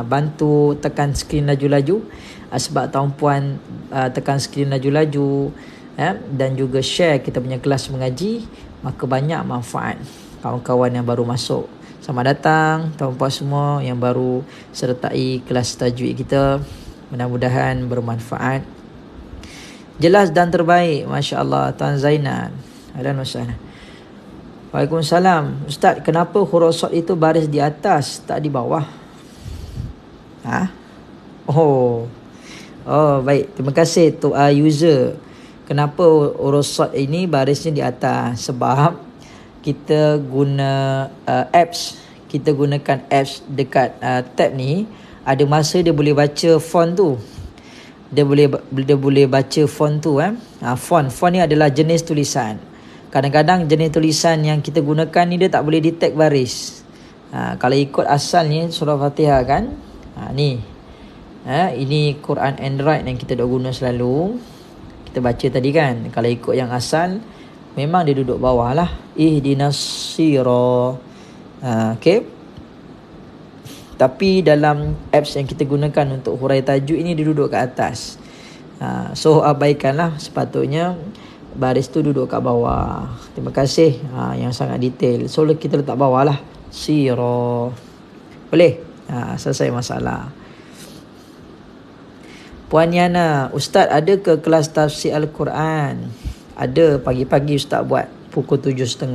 bantu tekan skrin laju-laju. Sebab tuan-puan tekan skrin laju-laju dan juga share kita punya kelas mengaji, maka banyak manfaat kawan-kawan yang baru masuk. Selamat datang tuan-puan semua yang baru sertai kelas tajwid kita. Mudah-mudahan bermanfaat. Jelas dan terbaik, Masya Allah. Tuan Zainal, ahlan wa sahlan. Waalaikumsalam. Ustaz, kenapa huruf shad itu baris di atas, tak di bawah? Oh, baik. Terima kasih tu user. Kenapa huruf shad ini barisnya di atas? Sebab kita guna apps. Kita gunakan apps dekat tab ni. Ada masa dia boleh baca font tu. Dia boleh baca font tu. Font ni adalah jenis tulisan. Kadang-kadang jenis tulisan yang kita gunakan ni dia tak boleh detect baris. Kalau ikut asalnya surah Fatihah kan, ni ini Quran Android yang kita dah guna selalu. Kita baca tadi kan, kalau ikut yang asal memang dia duduk bawah lah. Ihdinas sirah. Okay. Tapi dalam apps yang kita gunakan untuk hurai tajwid ini, dia duduk kat atas. So abaikanlah, sepatutnya baris tu duduk kat bawah. Terima kasih yang sangat detail. So kita letak bawah lah, sirah. Boleh? Selesai masalah. Puan Yana, Ustaz ada ke kelas tafsir Al-Quran? Ada, pagi-pagi Ustaz buat pukul 7.30.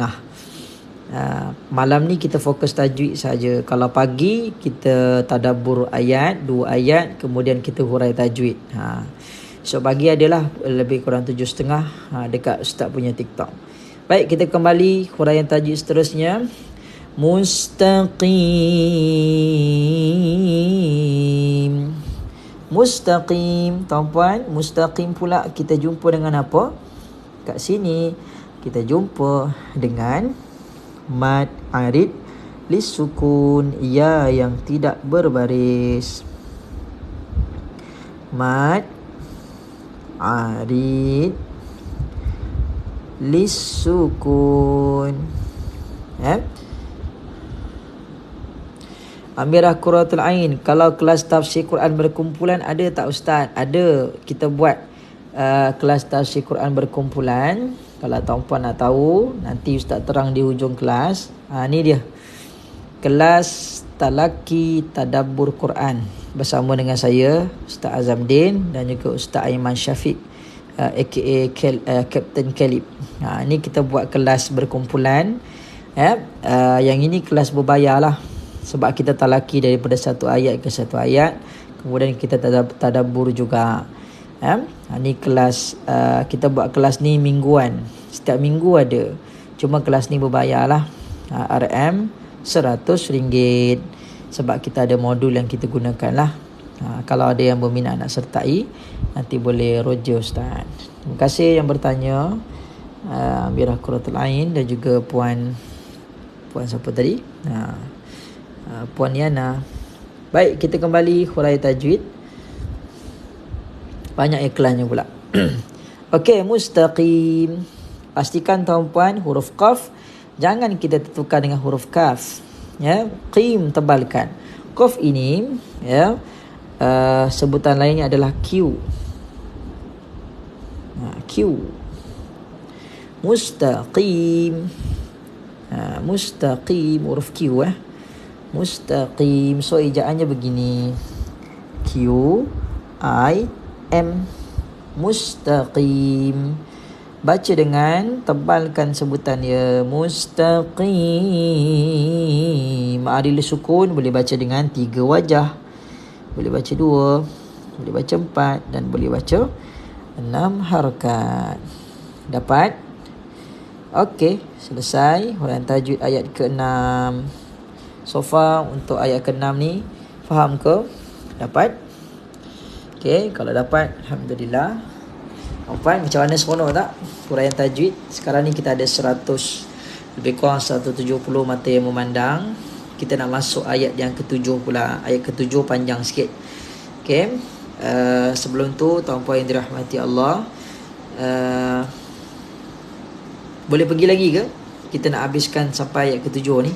Malam ni kita fokus tajwid saja. Kalau pagi kita tadabbur ayat, 2 ayat, kemudian kita hurai tajwid. So pagi adalah lebih kurang 7.30 dekat Ustaz punya TikTok. Baik, kita kembali huraian tajwid seterusnya. Mustaqim. Mustaqim, tuan-puan, mustaqim pula kita jumpa dengan apa? Kat sini kita jumpa dengan mad arid lisukun, ya yang tidak berbaris. Mad arid lisukun. Amirah Quratul Ain, kalau kelas tafsir Quran berkumpulan ada tak Ustaz? Ada, kita buat kelas tafsir Quran berkumpulan. Kalau tuan-puan nak tahu, nanti Ustaz terang di hujung kelas. Ni dia, kelas Talaki Tadabbur Quran bersama dengan saya, Ustaz Azamdin, dan juga Ustaz Aiman Syafiq, aka Captain Caleb. Ni kita buat kelas berkumpulan. Yang ini kelas berbayar lah, sebab kita talaki daripada satu ayat ke satu ayat, kemudian kita tadabbur juga. Ni kelas, kita buat kelas ni mingguan, setiap minggu ada. Cuma kelas ni berbayar lah, RM RM100, sebab kita ada modul yang kita gunakan lah. Kalau ada yang berminat nak sertai, nanti boleh roja Ustaz. Terima kasih yang bertanya, Amirah Quratul Ain dan juga Puan siapa tadi? Puan Yana. Baik, kita kembali hurai tajwid. Banyak iklannya pula. Okey, mustaqim. Pastikan tuan-puan huruf qaf jangan kita tukar dengan huruf kaf. Qim tebalkan. Qaf ini sebutan lainnya adalah Q. Q. Mustaqim. Mustaqim, huruf Q. Mustaqim. So ejaannya begini, Q-I-M, mustaqim. Baca dengan tebalkan sebutan dia, mustaqim. Adil sukun boleh baca dengan 3 wajah, boleh baca 2, boleh baca 4, dan boleh baca 6 harakat. Dapat? Okey, selesai huraian tajwid ayat ke-6. So far untuk ayat ke-6 ni faham ke? Dapat? Okey, kalau dapat alhamdulillah. Puan, macam mana, seronok tak huraian tajwid? Sekarang ni kita ada 100, lebih kurang 170 mata yang memandang. Kita nak masuk ayat yang ke-7 pula. Ayat ke-7 panjang sikit. Okey, sebelum tu tuan-puan yang dirahmati Allah, boleh pergi lagi ke? Kita nak habiskan sampai ayat ke-7 ni.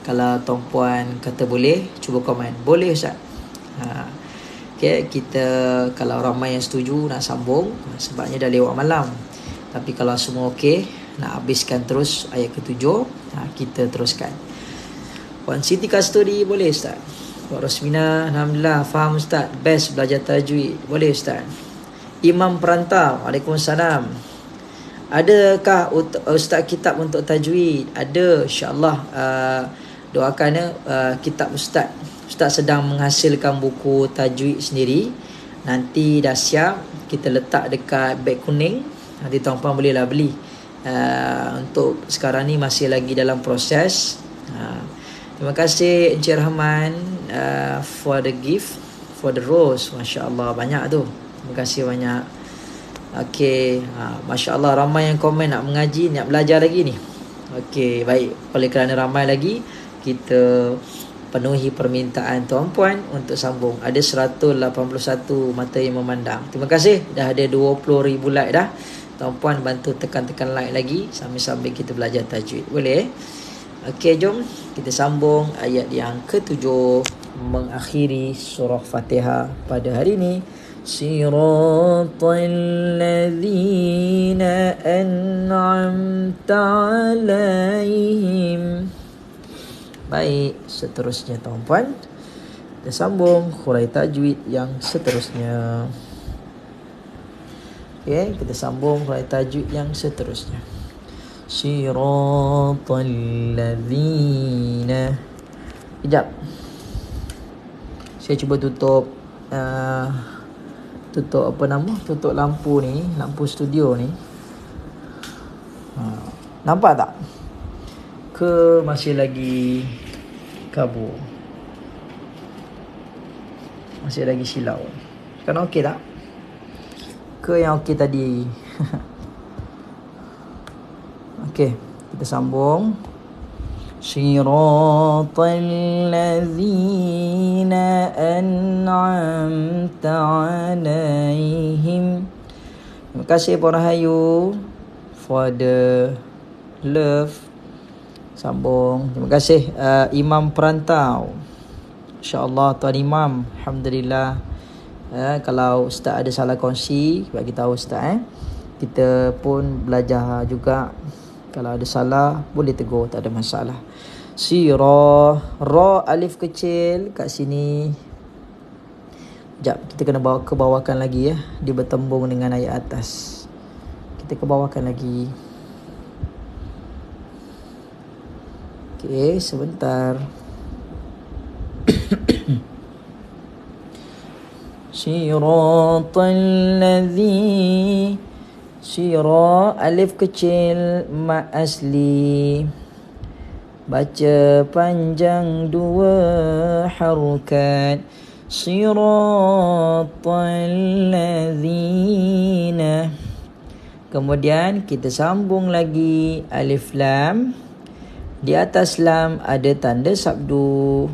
Kalau tuan-puan kata boleh, cuba komen. Boleh Ustaz? Okay, kita kalau ramai yang setuju nak sambung, sebabnya dah lewat malam. Tapi kalau semua okey, nak habiskan terus ayat ke-7, kita teruskan. Puan Siti Kasturi, boleh Ustaz? Puan Rosmina, alhamdulillah faham Ustaz. Best belajar tajwid. Boleh Ustaz? Imam Perantau, Waalaikumsalam. Adakah Ustaz kitab untuk tajwid? Ada, insya-Allah. Doakan kitab Ustaz sedang menghasilkan buku tajwid sendiri. Nanti dah siap, kita letak dekat beg kuning. Nanti tuan-puan bolehlah beli. Untuk sekarang ni masih lagi dalam proses. Terima kasih Encik Rahman for the gift, for the rose. Masya Allah, banyak tu. Terima kasih banyak. Okey, Masya Allah ramai yang komen nak mengaji, nak belajar lagi ni. Okey, baik. Oleh kerana ramai lagi, kita penuhi permintaan tuan-puan untuk sambung. Ada 181 mata yang memandang. Terima kasih. Dah ada 20,000 like dah. Tuan-puan bantu tekan-tekan like lagi sambil-sambil kita belajar tajwid. Boleh? Okey, jom kita sambung ayat yang ke-7. mengakhiri surah Fatihah pada hari ini. Siratal ladzina an'amta alaihim. Baik, seterusnya tuan-puan, kita sambung hurai tajwid yang seterusnya. Okey, kita sambung hurai tajwid yang seterusnya. Siratal ladzina. Sekejap. Saya cuba tutup tutup lampu ni, lampu studio ni. Nampak tak? Ke masih lagi kabur? Masih lagi silau? Sekarang okey tak? Ke yang okey tadi? Okey, kita sambung. Siratal ladzina an'amta alaihim. Terima kasih Puan Rahayu for the love. Sambung. Terima kasih Imam Perantau. InsyaAllah Tuan Imam, alhamdulillah. Kalau Ustaz ada salah kongsi, bagi tahu Ustaz. Kita pun belajar juga. Kalau ada salah, boleh tegur, tak ada masalah. Sirah, ra alif kecil kat sini. Sekejap, kita kena bawa ke bawahkan lagi ya. Dia bertembung dengan ayat atas. Kita ke bawahkan lagi. Okey, sebentar. Siratal ladzi. Sirah alif kecil ma asli. Baca panjang dua harokat. Siratal ladzina. Kemudian kita sambung lagi alif lam. Di atas lam ada tanda sabdu.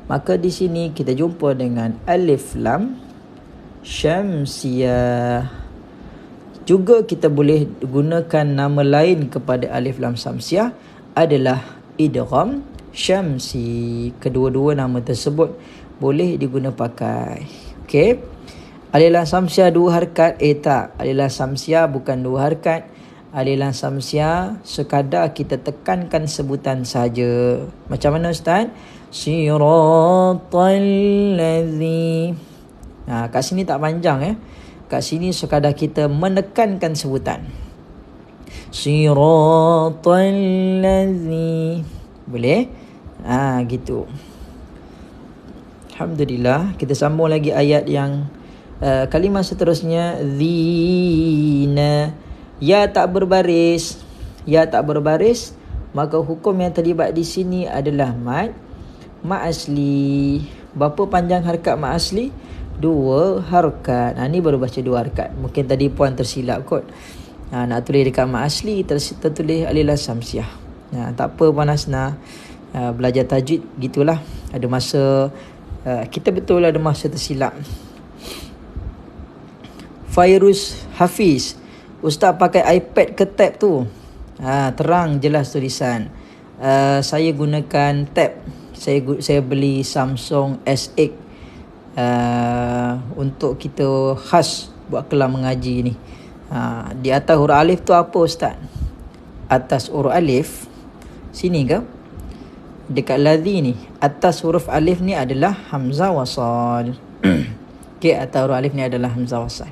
Maka di sini kita jumpa dengan alif lam syamsiyah. Juga kita boleh gunakan nama lain kepada alif lam syamsiyah adalah idgham syamsi. Kedua-dua nama tersebut boleh diguna pakai. Okey. Alif lam syamsiyah 2 harakat. Tak, alif lam syamsiyah bukan 2 harakat. Alif lam syamsiyah sekadar kita tekankan sebutan saja. Macam mana Ustaz? Siratal ladzi. Kat sini tak panjang ya. Kat sini sekadar kita menekankan sebutan. Siratal ladzi. Boleh? Gitu. Alhamdulillah. Kita sambung lagi ayat yang kalimah seterusnya. Zina. Ya tak berbaris. Ya tak berbaris. Maka hukum yang terlibat di sini adalah mad asli. Berapa panjang harakat mad asli? 2 harakat. Ni baru baca 2 harakat. Mungkin tadi puan tersilap kot. Nak tulis dekat mad asli tertulis alif lam syamsiyah. Tak apa Puan Hasna. Belajar tajwid gitulah. Ada masa kita betul ada masa tersilap. Fairuz Hafiz. Ustaz pakai iPad ke tab tu? Terang jelas tulisan. Saya gunakan tab. Saya beli Samsung S8 untuk kita khas buat kelas mengaji ni. Di atas huruf alif tu apa Ustaz? Atas huruf alif sini ke? Dekat ladzi ni, atas huruf alif ni adalah hamzah wasal. Okey, atas huruf alif ni adalah hamzah wasal.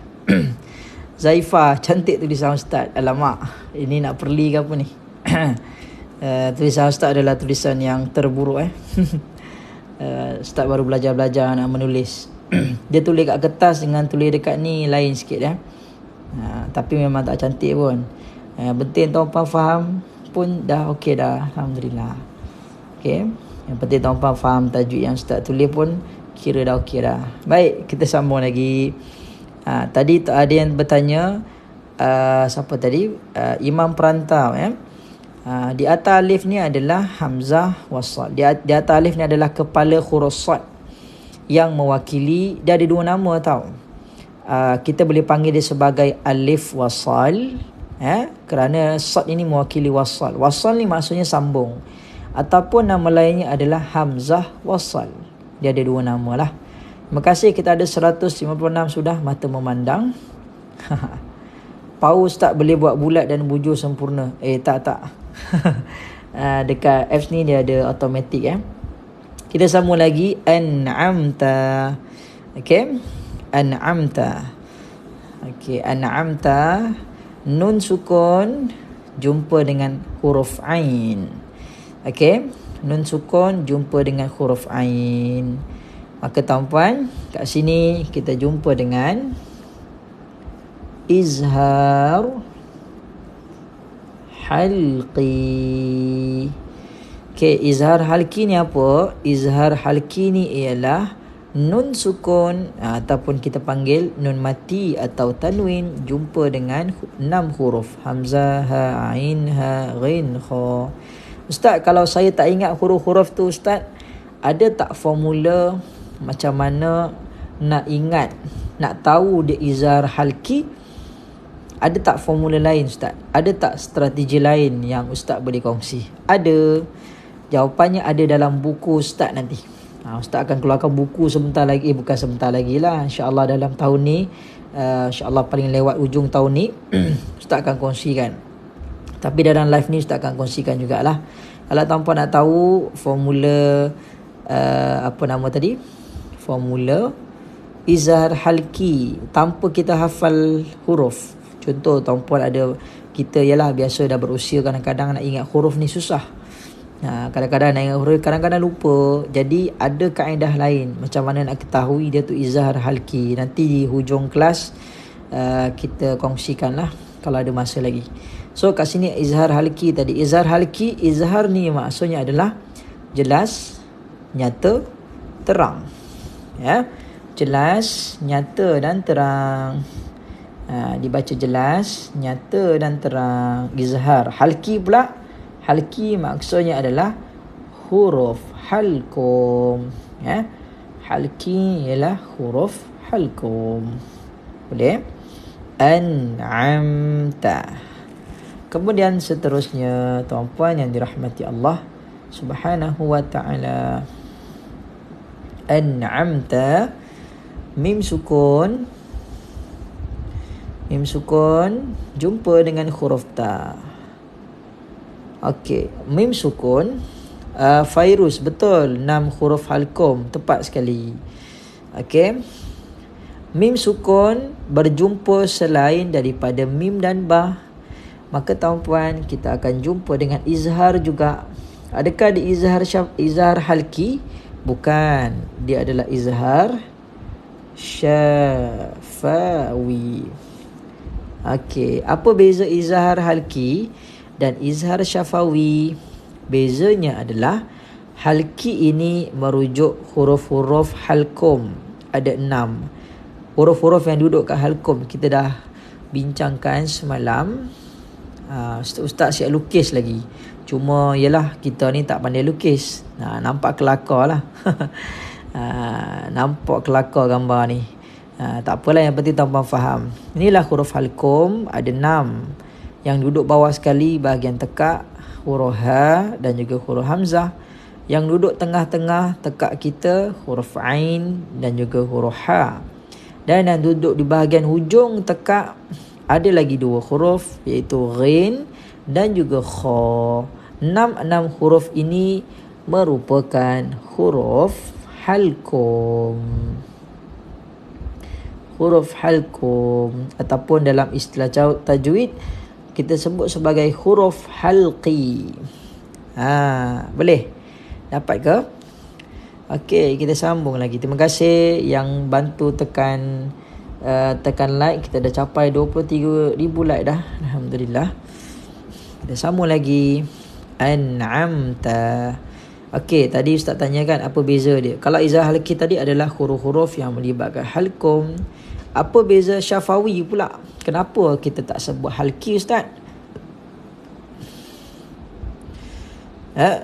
Zaifah, cantik tulisan Ustaz. Alamak, ini nak perli ke apa ni? Tulisan Ustaz adalah tulisan yang terburuk Ustaz baru belajar nak menulis. Dia tulis kat kertas dengan tulis dekat ni lain sikit tapi memang tak cantik pun. Penting tuan-puan faham pun dah okey dah, alhamdulillah. Okey, yang penting tuan-puan faham tajwid yang Ustaz tulis pun kira dah okey dah. Baik, kita sambung lagi. Tadi ada yang bertanya, siapa tadi? Imam Perantau di atas alif ni adalah hamzah wasal. Di atas alif ni adalah kepala huruf sad yang mewakili. Dia ada 2 nama tau. Kita boleh panggil dia sebagai alif wasal kerana sad ini mewakili wasal. Wasal ni maksudnya sambung. Ataupun nama lainnya adalah hamzah wasal. Dia ada 2 nama lah. Terima kasih, kita ada 156 sudah mata memandang. Paus tak boleh buat bulat dan bujur sempurna. Tak. Dekat apps ni dia ada automatic Kita sambung lagi. An'amta. Okay. An'amta. Okay. An'amta. Nun sukun jumpa dengan huruf ain. Okay. Nun sukun jumpa dengan huruf ain. Maka tuan-puan, kat sini kita jumpa dengan izhar halqi. Okay, izhar halqi ni apa? Izhar halqi ni ialah nun sukun ataupun kita panggil nun mati atau tanwin jumpa dengan 6 huruf. Hamzah, ha, ain, ha, ghin, kha. Ustaz, kalau saya tak ingat huruf-huruf tu Ustaz, ada tak formula macam mana nak ingat, nak tahu dia izhar halqi? Ada tak formula lain Ustaz? Ada tak strategi lain yang Ustaz boleh kongsi? Ada. Jawapannya ada dalam buku Ustaz nanti. Ustaz akan keluarkan buku sebentar lagi. Bukan sebentar lagi lah. InsyaAllah dalam tahun ni. InsyaAllah paling lewat ujung tahun ni. Ustaz akan kongsikan. Tapi dalam live ni Ustaz akan kongsikan jugalah. Kalau tuan-puan nak tahu formula apa nama tadi? Formula izhar halqi tanpa kita hafal huruf. Contoh tuan-puan ada, kita ialah biasa dah berusia, kadang-kadang nak ingat huruf ni susah. Kadang-kadang nak ingat huruf, kadang-kadang lupa. Jadi ada kaedah lain macam mana nak ketahui dia tu izhar halqi. Nanti di hujung kelas kita kongsikan lah kalau ada masa lagi. So kat sini izhar halqi tadi. Izhar halqi, izhar ni maksudnya adalah jelas, nyata, terang. Jelas, nyata dan terang. Dibaca jelas, nyata dan terang. Izhar halqi pula, halqi maksudnya adalah huruf halqum. Halqi ialah huruf halqum. Boleh? An'amta. Kemudian seterusnya tuan-puan yang dirahmati Allah Subhanahu wa ta'ala, an'amta, mim sukun jumpa dengan huruf ta. Okey, mim sukun Fairuz, betul, 6 huruf halqum, tepat sekali. Okey, mim sukun berjumpa selain daripada mim dan ba, maka tuan-puan kita akan jumpa dengan izhar juga. Adakah di izhar halqi? Bukan, dia adalah izhar syafawi. Okey, apa beza izhar halqi dan izhar syafawi? Bezanya adalah halqi ini merujuk huruf-huruf halqum. Ada 6 huruf-huruf yang duduk kat halqum. Kita dah bincangkan semalam. Ustaz siap lukis lagi. Cuma yalah kita ni tak pandai lukis. Nampak kelakar lah. Nampak kelakar gambar ni. Tak apalah, yang penting tuan-tuan faham. Inilah huruf halqum, ada 6. Yang duduk bawah sekali bahagian tekak, huruf ha dan juga huruf hamzah. Yang duduk tengah-tengah tekak kita, huruf ain dan juga huruf ha. Dan yang duduk di bahagian hujung tekak, ada lagi 2 huruf, iaitu ghin dan juga kha. 6 huruf ini merupakan huruf halqum. Huruf halqum ataupun dalam istilah tajwid kita sebut sebagai huruf halqi. Boleh? Dapat ke? Okey, kita sambung lagi. Terima kasih yang bantu tekan like. Kita dah capai 23,000 like dah. Alhamdulillah. Kita sambung lagi. An'amta. Okey, tadi Ustaz tanyakan apa beza dia. Kalau izhar halqi tadi adalah huruf-huruf yang melibatkan halqum. Apa beza syafawi pula? Kenapa kita tak sebut halqi Ustaz?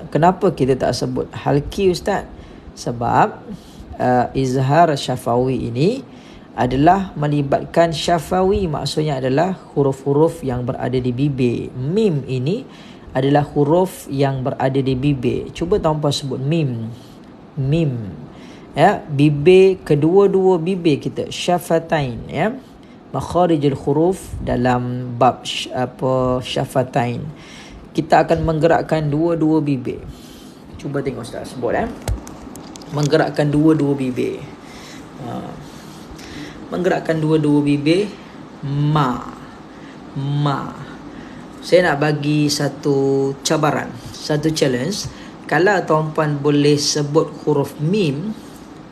Kenapa kita tak sebut halqi Ustaz? Sebab izhar syafawi ini adalah melibatkan syafawi, maksudnya adalah huruf-huruf yang berada di bibir. Mim ini adalah huruf yang berada di bibir. Cuba tuan-tuan sebut mim. Mim. Ya, bibir, kedua-dua bibir kita, syafatain, ya. Makharijul huruf dalam bab syafatain. Kita akan menggerakkan dua-dua bibir. Cuba tengok Ustaz sebut, menggerakkan dua-dua bibir. Menggerakkan dua-dua bibir. Ma. Saya nak bagi satu cabaran, satu challenge. Kalau tuan-puan boleh sebut huruf mim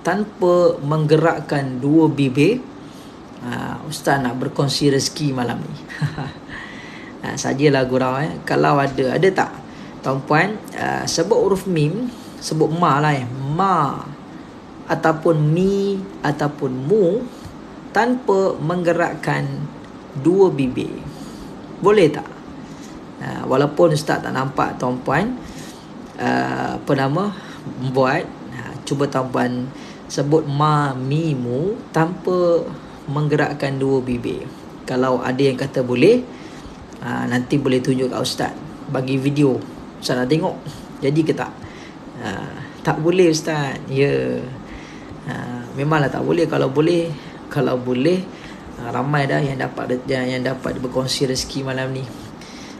tanpa menggerakkan dua bibir, Ustaz nak berkongsi rezeki malam ni. Sajalah gurau. Kalau ada tak tuan-puan sebut huruf mim, sebut ma lah, ma ataupun mi ataupun mu tanpa menggerakkan dua bibir. Boleh tak? Walaupun Ustaz tak nampak tuan-puan buat, cuba tuan-puan sebut ma, mi, mu tanpa menggerakkan dua bibir. Kalau ada yang kata boleh, nanti boleh tunjuk kat Ustaz, bagi video, Ustaz nak tengok jadi ke tak. Tak boleh Ustaz, ya. Memanglah tak boleh. Kalau boleh ramai dah yang dapat berkongsi rezeki malam ni.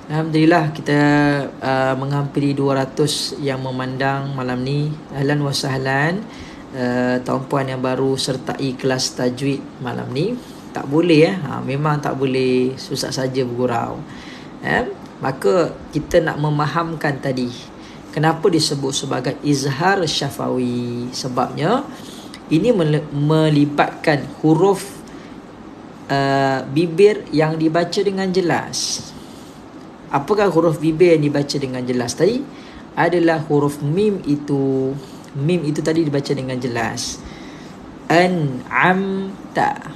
Alhamdulillah, kita menghampiri 200 yang memandang malam ni. Ahlan wa sahlan. Tuan-puan yang baru sertai kelas tajwid malam ni, tak boleh memang tak boleh susah saja bergurau. Maka kita nak memahamkan tadi kenapa disebut sebagai izhar syafawi. Sebabnya ini melibatkan huruf bibir yang dibaca dengan jelas. Apakah huruf bibir yang dibaca dengan jelas tadi? Adalah huruf mim itu. Mim itu tadi dibaca dengan jelas. An'amta.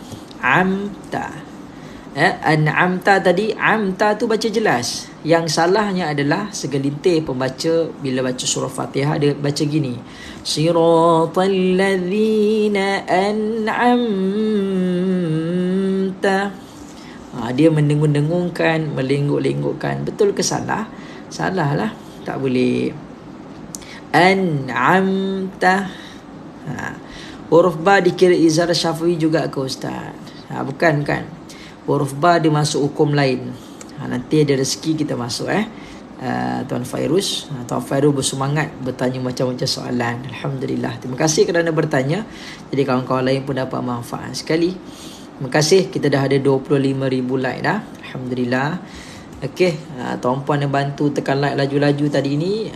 An'amta tadi, amta tu baca jelas. Yang salahnya adalah segelintir pembaca bila baca surah Fatihah, dia baca gini, siratal ladzina an'amta. Dia mendengung-dengungkan, melengguk-lenggukkan. Betul ke salah? Salah lah, tak boleh. An'amta. Huruf ba dikira izhar syafawi juga ke Ustaz? Bukan. Huruf ba dia masuk hukum lain. Nanti ada rezeki kita masuk Tuan Fairuz. Tuan Fairuz bersemangat bertanya macam-macam soalan. Alhamdulillah. Terima kasih kerana bertanya. Jadi kawan-kawan lain pun dapat manfaat sekali. Terima kasih. Kita dah ada 25,000 like dah. Alhamdulillah. Okey, tuan-puan yang bantu tekan like laju-laju tadi ni,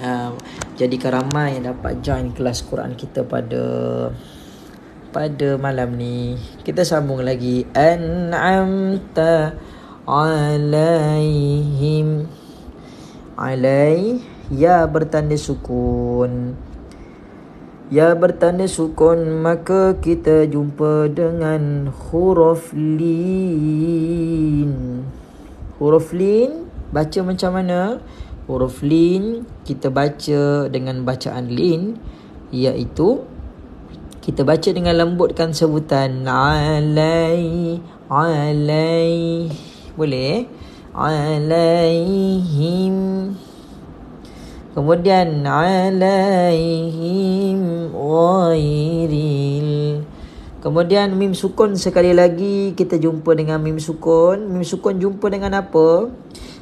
jadikan ramai yang dapat join kelas Quran kita pada malam ni. Kita sambung lagi. An'amta alaihim. Alai, ya bertanda sukun. Ya bertanda sukun, maka kita jumpa dengan huruf lin. Huruf lin baca macam mana? Huruf lin kita baca dengan bacaan lin, iaitu kita baca dengan lembutkan sebutan alai. Boleh? Alaihim. Kemudian alaihim ghairil. Kemudian mim sukun sekali lagi kita jumpa dengan mim sukun. Mim sukun jumpa dengan apa?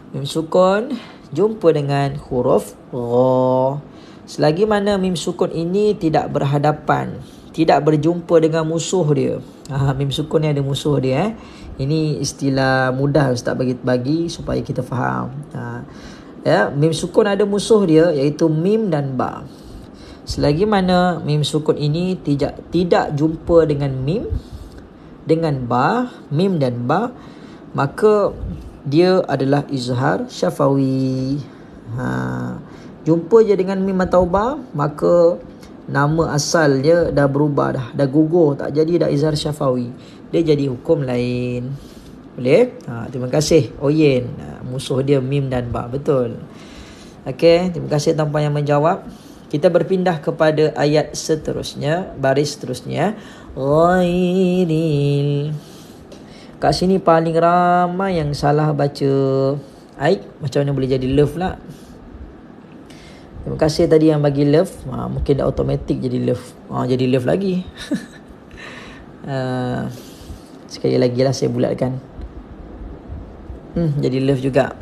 Mim sukun jumpa dengan huruf gha. Selagi mana mim sukun ini tidak berhadapan, tidak berjumpa dengan musuh dia. Mim sukun ni ada musuh dia. Ini istilah mudah Ustaz bagi supaya kita faham. Mim sukun ada musuh dia, iaitu mim dan ba. Selagi mana mim sukun ini tidak jumpa dengan mim, dengan ba, mim dan ba, maka dia adalah izhar syafawi. Jumpa je dengan mim atau ba, maka nama asal dia dah berubah dah gugur, tak jadi dah izhar syafawi. Dia jadi hukum lain. Boleh? Terima kasih Oyen. Musuh dia mim dan ba, betul. Okey, terima kasih tuan-puan yang menjawab. Kita berpindah kepada ayat seterusnya, baris seterusnya. Ghairil. Kat sini paling ramai yang salah baca. Macam mana boleh jadi love lah? Terima kasih tadi yang bagi love. Mungkin dah automatic jadi love. Jadi love lagi. Sekali lagi lah saya bulatkan. Jadi love juga.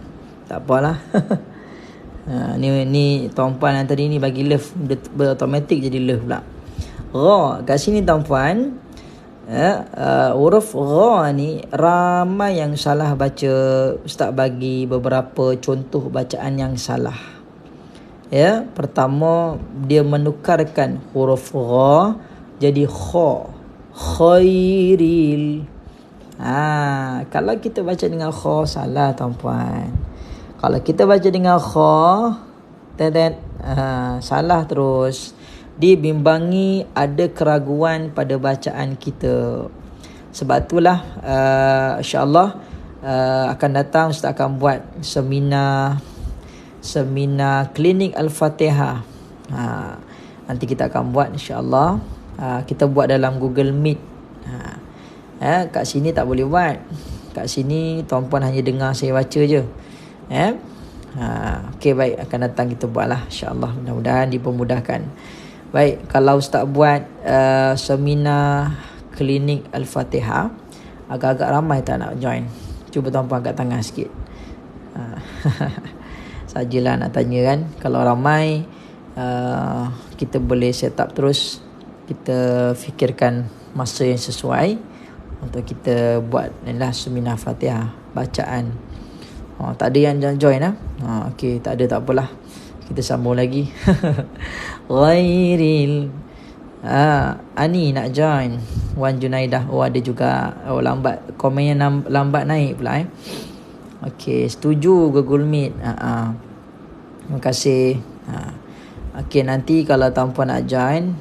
Tak apalah. Ni tuan-puan yang tadi ni bagi love berautomatik jadi love pula. Ra kat sini tuan-puan, huruf ra ni ramai yang salah baca. Ustaz bagi beberapa contoh bacaan yang salah. Ya, pertama dia menukarkan huruf ra jadi kha. Khairil. Kalau kita baca dengan kha salah tuan-puan. Kalau kita baca dengan kha salah terus. Dibimbangi ada keraguan pada bacaan kita. Sebab itulah insya-Allah akan datang Ustaz akan buat seminar klinik Al-Fatihah. Nanti kita akan buat insya-Allah. Kita buat dalam Google Meet. Kat sini tak boleh buat. Kat sini tuan-puan hanya dengar saya baca je. Okey, baik, akan datang kita buatlah insya-Allah. Mudah-mudahan dipermudahkan. Baik, kalau Ustaz buat seminar klinik Al-Fatihah, agak-agak ramai tak nak join. Cuba tuan-puan angkat tangan sikit. Sajalah nak tanya kan. Kalau ramai, kita boleh set up terus. Kita fikirkan masa yang sesuai untuk kita buat inilah seminar Fatihah bacaan. Tak ada yang join okey, tak ada, tak apalah. Kita sambung lagi. Ghairil. Ani nak join. Wan Junaidah. Ada juga. Lambat. Komennya lambat naik pula Okey, setuju Google Meet. Terima kasih. Okey, nanti kalau tuan-puan nak join,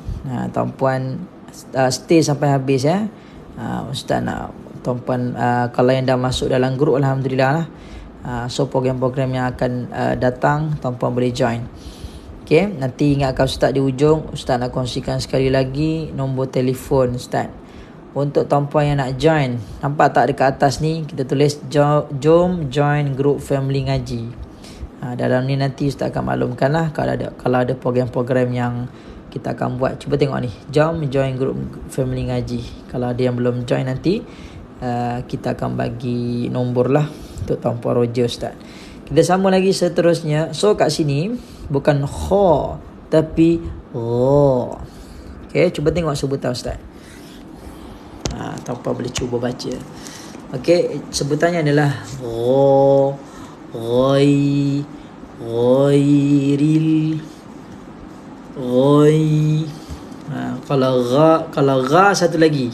tuan-puan stay sampai habis ya. Ustaz nak tuan-puan kalau yang dah masuk dalam grup, alhamdulillah lah. So program-program yang akan datang, tuan-puan boleh join. Okey, nanti ingatkan Ustaz di ujung. Ustaz nak kongsikan sekali lagi nombor telefon Ustaz untuk tuan-puan yang nak join. Nampak tak dekat atas ni kita tulis jom join group family ngaji. Dalam ni nanti Ustaz akan maklumkan lah kalau ada program-program yang kita akan buat. Cuba tengok ni, jom join group family ngaji. Kalau ada yang belum join nanti kita akan bagi nombor lah untuk tuan-puan Roger Ustaz. Kita sambung lagi seterusnya. So kat sini bukan kha tapi ra. Okey, cuba tengok sebutan Ustaz. Tuan-puan boleh cuba baca. Okey, sebutannya adalah ra, ghai, ghairil, ghai. Kalau ra satu lagi.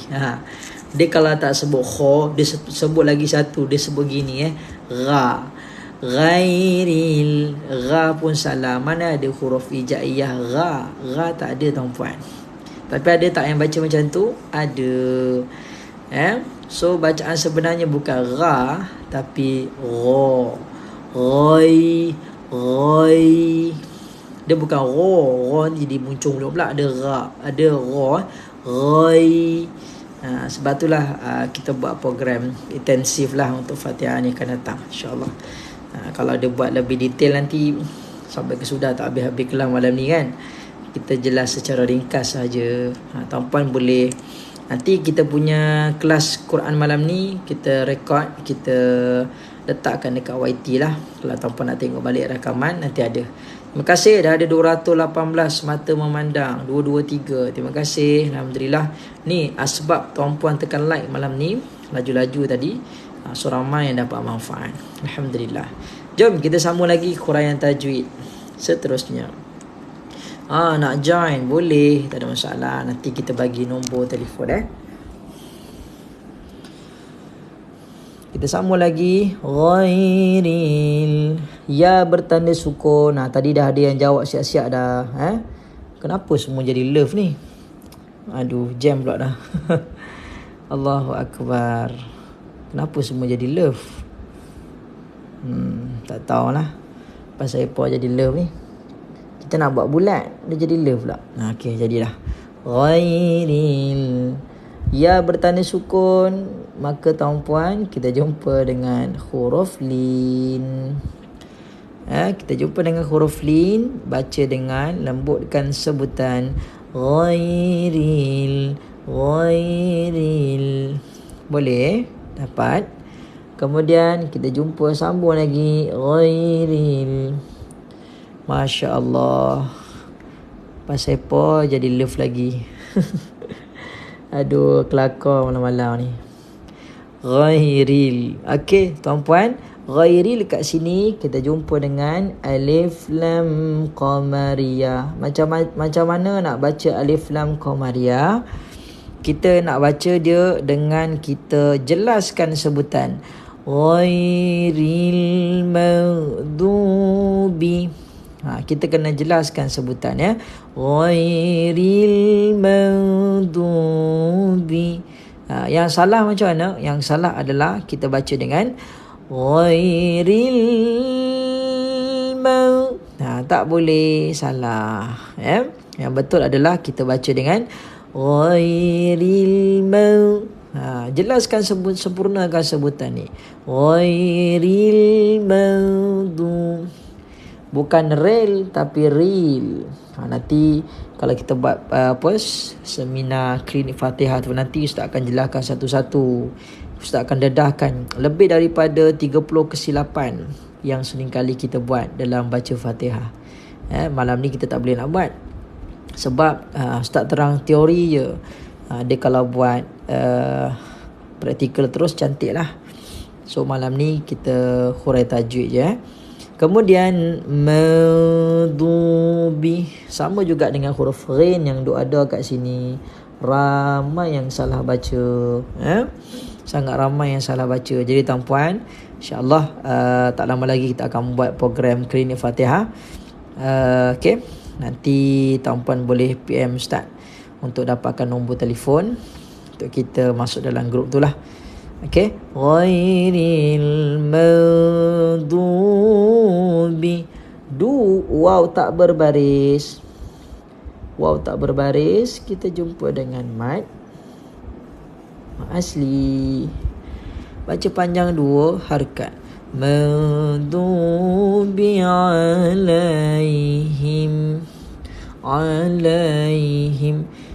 Dia kalau tak sebut kha, dia sebut lagi satu, dia sebut gini ra. Ghairil, ra pun salah. Mana ada huruf hijaiyah ra? Ra tak ada tuan-puan. Tapi ada tak yang baca macam tu? Ada. So bacaan sebenarnya bukan ra tapi ra. Ghai, ghai. Dia bukan ra. Ra ni jadi muncul pula. Ada ra, ada ra. Ghai. Sebab itulah kita buat program intensif lah untuk Fatihah ni akan datang insya-Allah. Kalau dia buat lebih detail nanti sampai ke sudah tak habis-habis kelam malam ni kan. Kita jelas secara ringkas saja. Tuan-puan boleh nanti kita punya kelas Quran malam ni kita rekod, kita letakkan dekat YT lah. Kalau tuan-puan nak tengok balik rakaman nanti ada. Terima kasih, dah ada 218 mata memandang, 223. Terima kasih, alhamdulillah. Ni sebab tuan-puan tekan like malam ni laju-laju tadi. So ramai yang dapat manfaat, alhamdulillah. Jom kita sambung lagi huraian tajwid seterusnya. Nak join boleh, tak ada masalah. Nanti kita bagi nombor telefon Kita sambung lagi. Ghairil, ya bertanda sukun. Tadi dah ada yang jawab siap-siap dah. Kenapa semua jadi love ni? Aduh, jam pula dah. Allahu Akbar. Kenapa semua jadi love? Tak tahulah pasal apa jadi love ni. Kita nak buat bulat, dia jadi love pula. Okey, jadilah. Ghairil, ya bertanda sukun. Maka tuan-puan kita jumpa dengan huruf lin. Kita jumpa dengan huruf lin, baca dengan lembutkan sebutan ghairil. Boleh? Dapat? Kemudian kita jumpa sambung lagi ghairil. Masya Allah. Pasal apa jadi love lagi? Aduh, kelakar malam-malam ni. Ghairil. Okey, tuan-puan, ghairil kat sini kita jumpa dengan alif lam qamariyah. Macam mana nak baca alif lam qamariyah? Kita nak baca dia dengan kita jelaskan sebutan ghairil maghdubi. Kita kena jelaskan sebutan ya. Ghairil maghdubi. Yang salah macam mana? Yang salah adalah kita baca dengan ghairil tak boleh, salah ya. Yang betul adalah kita baca dengan ghairil jelaskan sempurnakan sebutan ni. Ghairil maghdubi. Bukan rel tapi ril. Nanti kalau kita buat seminar klinik Fatihah tu, nanti Ustaz akan jelaskan satu-satu. Ustaz akan dedahkan lebih daripada 30 kesilapan yang seringkali kita buat dalam baca Fatihah. Malam ni kita tak boleh nak buat sebab Ustaz terang teori je. Dia kalau buat praktikal terus cantik lah. So malam ni kita hurai tajwid je. Kemudian maghdubi sama juga dengan huruf ghin yang ada kat sini. Ramai yang salah baca. Sangat ramai yang salah baca. Jadi tuan-puan, insya-Allah tak lama lagi kita akan buat program klinik Fatihah. Okey, nanti tuan-puan boleh PM Ustaz untuk dapatkan nombor telefon untuk kita masuk dalam grup tu lah. Okey, ghairil maghdubi. Waw tak berbaris. Waw tak berbaris, kita jumpa dengan mat asli. Baca panjang 2 harakat. Maghdubi alaihim.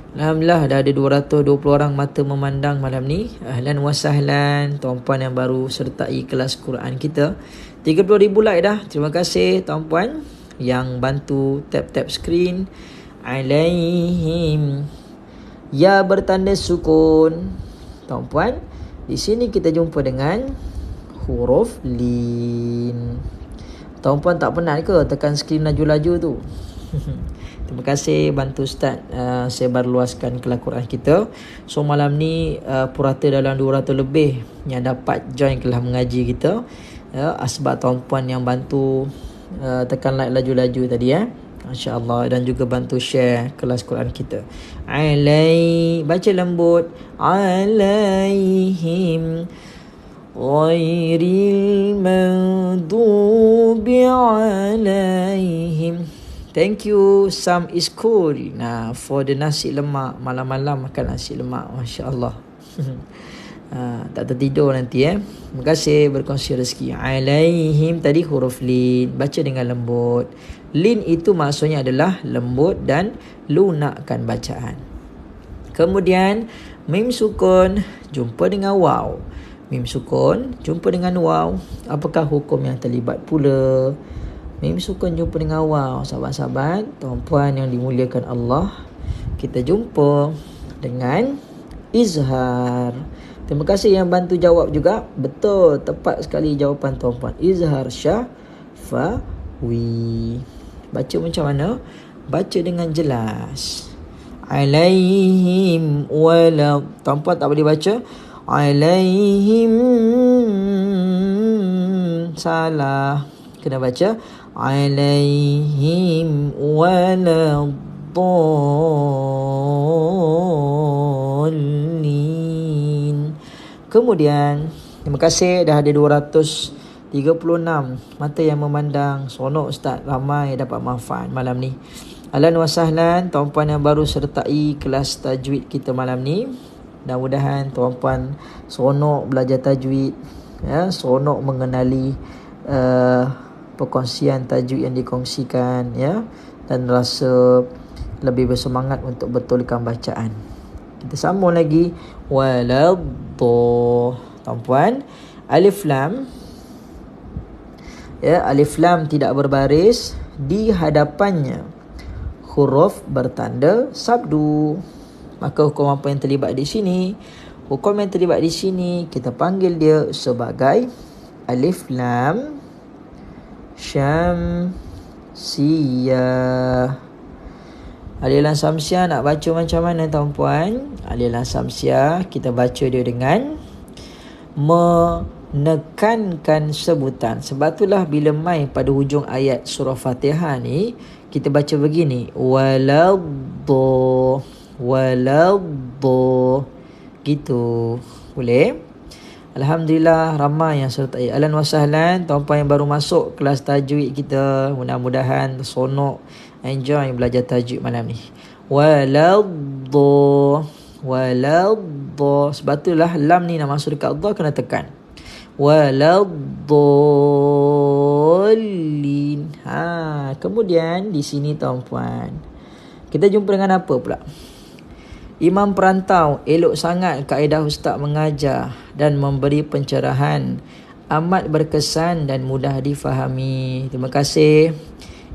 Alhamdulillah dah ada 220 orang mata memandang malam ni. Ahlan wa sahlan tuan-puan yang baru sertai kelas Quran kita. 30,000 like dah. Terima kasih tuan-puan yang bantu tap-tap skrin. Alaihim. Ya bertanda sukun. Tuan-puan, di sini kita jumpa dengan huruf lin. Tuan-puan tak penat ke tekan skrin laju-laju tu? Terima kasih bantu Ustaz sebar luaskan kelas Quran kita. So malam ni purata dalam 200 lebih yang dapat join kelas mengaji kita. Asbab tuan-puan yang bantu tekan like laju-laju tadi ya. Masya-Allah, dan juga bantu share kelas Quran kita. Baca lembut. Alaihim ghairil maghdubi alaihim. Thank you. Some is cool. Nah, for the nasi lemak. Malam-malam makan nasi lemak. Masya Allah. Tak tertidur nanti Terima kasih berkongsi rezeki. Alaihim tadi huruf lin. Baca dengan lembut. Lin itu maksudnya adalah lembut dan lunakkan bacaan. Kemudian mim sukun jumpa dengan waw. Mim sukun jumpa dengan waw. Apakah hukum yang terlibat pula? Mim sukun jumpa dengan waw. Sahabat-sahabat, tuan-puan yang dimuliakan Allah, kita jumpa dengan izhar. Terima kasih yang bantu jawab juga. Betul, tepat sekali jawapan tuan-puan. Izhar syafawi. Baca macam mana? Baca dengan jelas. Alaihim wala. Tuan-puan tak boleh baca alaihim, salah. Kena baca alaihim wala dallin. Kemudian terima kasih dah ada 236 mata yang memandang. Sonok Ustaz, ramai dapat manfaat malam ni. Ahlan wa sahlan tuan-puan yang baru sertai kelas tajwid kita malam ni. Mudah-mudahan tuan-puan sonok belajar tajwid, sonok mengenali perkongsian tajuk yang dikongsikan, ya, dan rasa lebih bersemangat untuk betulkan bacaan. Kita sambung lagi. Waladdo. Tuan-puan, alif lam, ya, alif lam tidak berbaris, di hadapannya huruf bertanda sabdu. Maka hukum apa yang terlibat di sini? Hukum yang terlibat di sini kita panggil dia sebagai alif lam syamsiyah. Alif lam syamsiyah nak baca macam mana tuan-puan? Alif lam syamsiyah kita baca dia dengan menekankan sebutan. Sebab itulah bila mai pada hujung ayat surah Fatihah ni, kita baca begini, waladdo, waladdo, gitu. Boleh? Alhamdulillah ramai yang sertai. Ahlan wa sahlan tuan-puan yang baru masuk kelas tajwid kita. Mudah-mudahan seronok, enjoy belajar tajwid malam ni. Waladdo, waladdo. Sebab itulah lam ni nak masuk dekat dha kena tekan. Waladdallin. Kemudian di sini tuan-puan, kita jumpa dengan apa pula? Imam perantau, elok sangat kaedah ustaz mengajar dan memberi pencerahan, amat berkesan dan mudah difahami. Terima kasih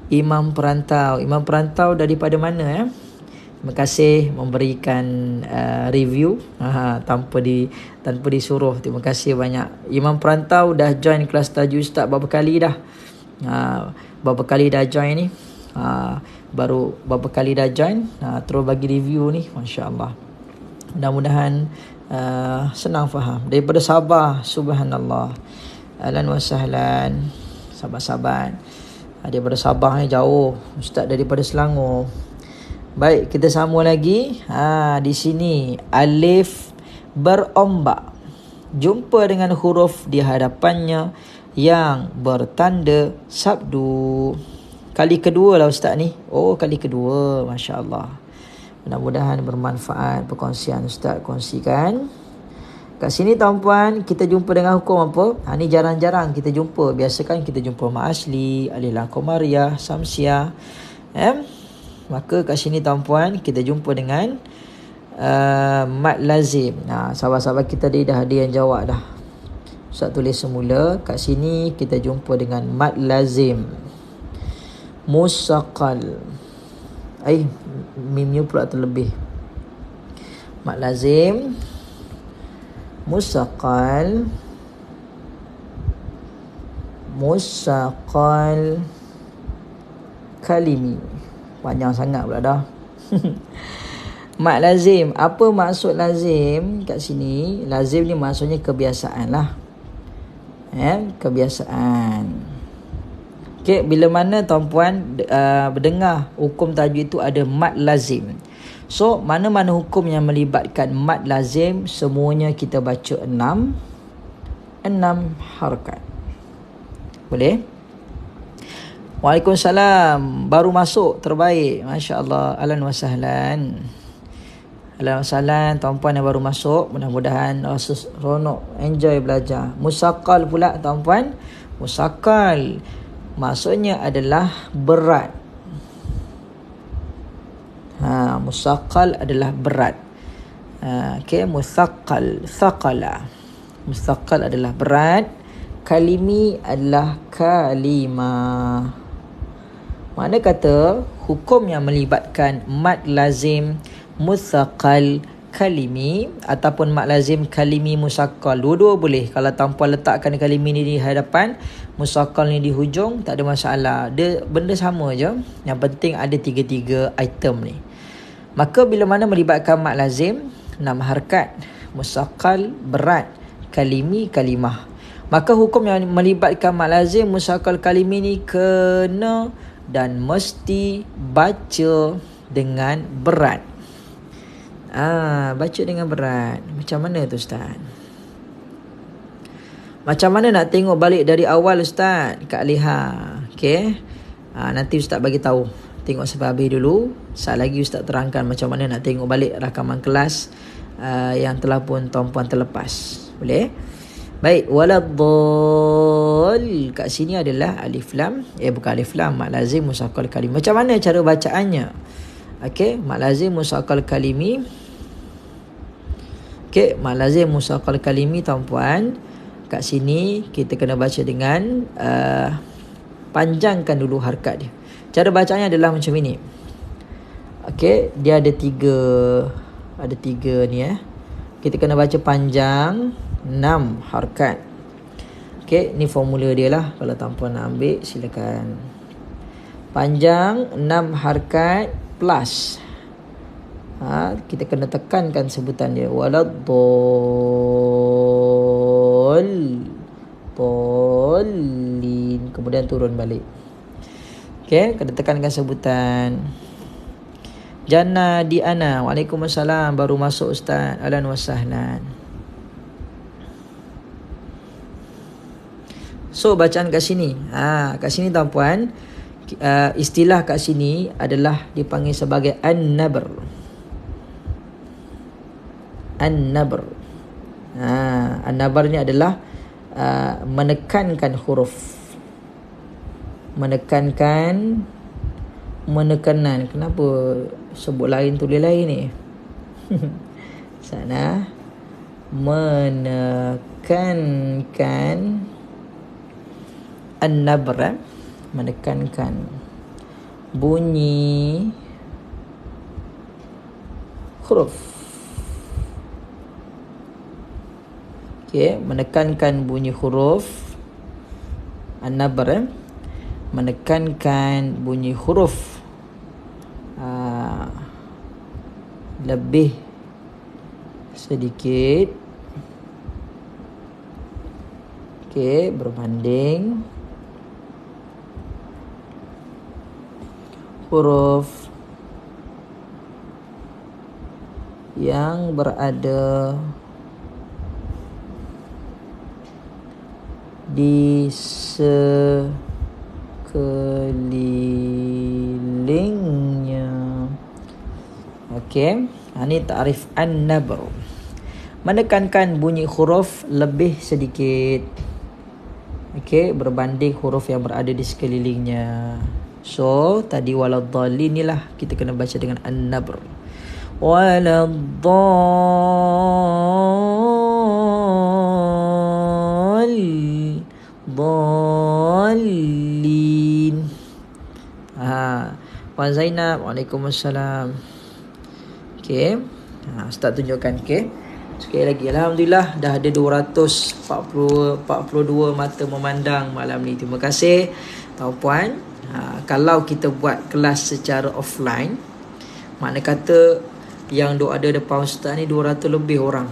Imam perantau. Imam perantau daripada mana, ya? Terima kasih memberikan review tanpa disuruh. Terima kasih banyak. Imam perantau dah join kelas tajwid ustaz berapa kali dah? Berapa kali dah join ni? Baru berapa kali dah join, terus bagi review ni, masya-Allah. Mudah-mudahan senang faham. Daripada Sabah, subhanallah. Ahlan wa sahlan. Sahabat-sahabat daripada Sabah ni jauh, ustaz daripada Selangor. Baik, kita sambung lagi. Di sini alif berombak, jumpa dengan huruf di hadapannya yang bertanda sabdu. Kali kedua lah ustaz ni. Oh, kali kedua. Masya Allah. Mudah-mudahan bermanfaat perkongsian ustaz kongsikan. Kat sini tuan-puan, kita jumpa dengan hukum apa? Ni jarang-jarang kita jumpa. Biasa kan kita jumpa mak asli, alif lam qamariyah, samsiah. Maka kat sini tuan-puan, kita jumpa dengan mad lazim. Sahabat-sahabat kita dah ada yang jawab dah. Ustaz tulis semula. Kat sini kita jumpa dengan mad lazim musaqqal. Mimnya pula terlebih. Mad lazim musaqqal kalimi. Panjang sangat pula dah. Mad lazim. Apa maksud lazim kat sini? Lazim ni maksudnya kebiasaan lah. Kebiasaan. Okay, bila mana tuan-puan mendengar hukum tajwid itu ada mad lazim. So, mana-mana hukum yang melibatkan mad lazim, semuanya kita baca 6 harakat. Boleh? Waalaikumsalam. Baru masuk, terbaik. Masya Allah. Ahlan wa sahlan. Ahlan wa sahlan. Tuan-puan yang baru masuk, mudah-mudahan rasa seronok, enjoy belajar. Musaqqal pula tuan-puan. Musaqqal maksudnya adalah berat. Musaqqal adalah berat. Musaqqal, thaqala. Musaqqal adalah berat. Kalimi adalah kalimah. Mana kata hukum yang melibatkan mad lazim musaqqal kalimi ataupun mad lazim kalimi musaqqal, dua-dua boleh. Kalau tanpa letakkan kalimi ni di hadapan, musaqqal ni di hujung, tak ada masalah. Dia benda sama je. Yang penting ada tiga-tiga item ni. Maka bila mana melibatkan mad lazim 6 harakat, musaqqal berat, kalimi kalimah, maka hukum yang melibatkan mad lazim musaqqal kalimi ni kena dan mesti baca dengan berat. Baca dengan berat. Macam mana tu ustaz? Macam mana nak tengok balik dari awal ustaz? Kak Liha. Okey. Nanti ustaz bagi tahu. Tengok sampai habis dulu. Saat lagi ustaz terangkan macam mana nak tengok balik rakaman kelas yang telah pun tuan-puan terlepas. Boleh? Baik, waladdall kat sini adalah alif lam, bukan alif lam, mad lazim musaqqal kalimi. Macam mana cara bacaannya? Okey, mad lazim musaqqal kalimi. Okey, mad lazim musaqqal kalimi tuan-puan. Kat sini kita kena baca dengan panjangkan dulu harakat dia. Cara bacanya adalah macam ini. Okey, dia ada tiga ni Kita kena baca panjang 6 harakat. Okey, ni formula dia lah. Kalau tuan-puan nak ambil, silakan. Panjang 6 harakat plus. Kita kena tekankan sebutan dia. Waladdallin. Kemudian turun balik. Okey, kena tekankan sebutan. Jannah di ana. Waalaikumsalam. Baru masuk Ustaz. Ahlan wa sahlan. So bacaan kat sini. Kat sini tuan-puan, istilah kat sini adalah dipanggil sebagai an-nabr. An-nabr. An-nabr ni adalah menekankan huruf. Menekanan. Kenapa sebut lain tulis lain ni? Sana. Menekankan an-nabr, menekankan bunyi huruf. Okey, menekankan bunyi huruf. An-nabr, menekankan bunyi huruf lebih sedikit. Okey, berbanding huruf yang berada di sekelilingnya. Okey, ini ta'rif an-nabr. Menekankan bunyi huruf lebih sedikit. Okey, berbanding huruf yang berada di sekelilingnya. So, tadi waladdallin inilah kita kena baca dengan an-nabr. Waladdallin. Puan Zainab, waalaikumsalam. Okey. Ustaz tunjukkan. Okey. Sekali lagi, alhamdulillah dah ada 242 mata memandang malam ni. Terima kasih tuan-puan. Kalau kita buat kelas secara offline, makna kata yang duk ada depan ustaz ni 200 lebih orang.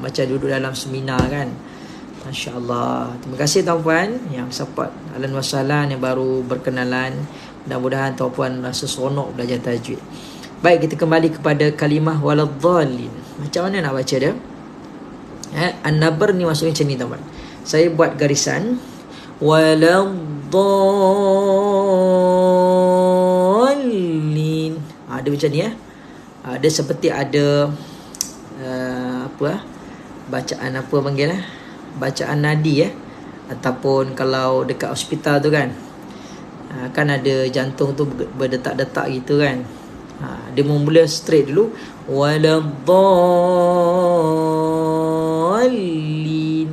Macam duduk dalam seminar kan. Masya-Allah. Terima kasih tuan-puan yang support. Ahlan wa sahlan yang baru berkenalan. Mudah-mudahan tuan-puan rasa seronok belajar tajwid. Baik, kita kembali kepada kalimah waladdallin. Macam mana nak baca dia? An-nabr ni maksudnya macam ni tuan-puan. Saya buat garisan waladdallin. Dia macam ni dia seperti ada bacaan apa panggil bacaan nadi ataupun kalau dekat hospital tu kan ada jantung tu berdetak-detak gitu kan. Dia mula straight dulu waladdallin.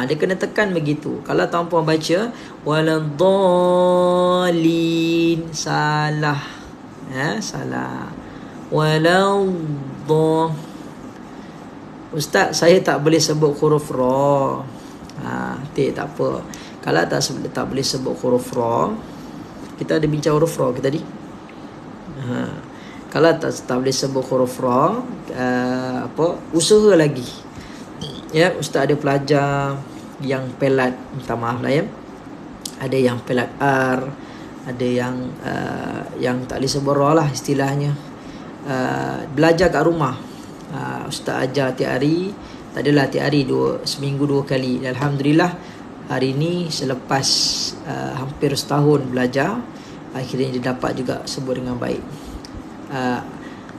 Dia kena tekan begitu. Kalau tuan-puan baca waladdallin, salah. Salah. Ustaz, saya tak boleh sebut huruf ra. Tak apa. Kalau tak boleh sebut huruf ra, kita ada bincang huruf ra ke tadi? Kalau tak boleh sebut huruf ra, usaha lagi. Ustaz ada pelajar yang pelat, minta maaf lah ada yang pelat R, ada yang tak boleh sebut ra lah istilahnya. Belajar kat rumah, ustaz ajar tiap hari. Tak adalah tiap hari, seminggu 2 kali. Alhamdulillah hari ni selepas hampir setahun belajar, akhirnya dia dapat juga sebut dengan baik.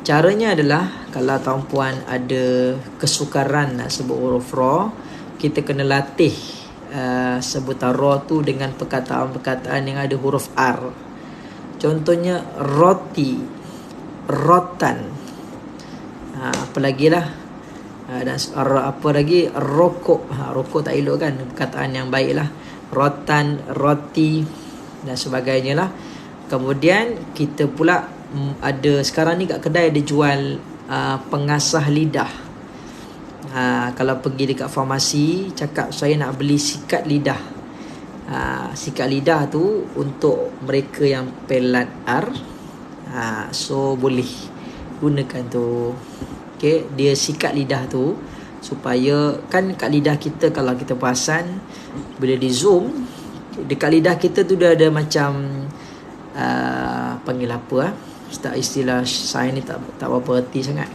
Caranya adalah kalau tuan-puan ada kesukaran nak sebut huruf ra, kita kena latih sebutan ra tu dengan perkataan-perkataan yang ada huruf R. Contohnya roti, rotan, apa lagi lah, dan apa lagi, rokok. Rokok tak elok kan, perkataan yang baik lah. Rotan, roti dan sebagainya lah. Kemudian kita pula ada sekarang ni kat kedai ada jual pengasah lidah. Kalau pergi dekat farmasi, cakap saya nak beli sikat lidah. Sikat lidah tu untuk mereka yang pelat R, so boleh gunakan tu. Okay, dia sikat lidah tu supaya kan kat lidah kita, kalau kita perasan bila di zoom, dekat lidah kita tu dah ada macam panggil apa istilah sains ni tak berapa erti sangat.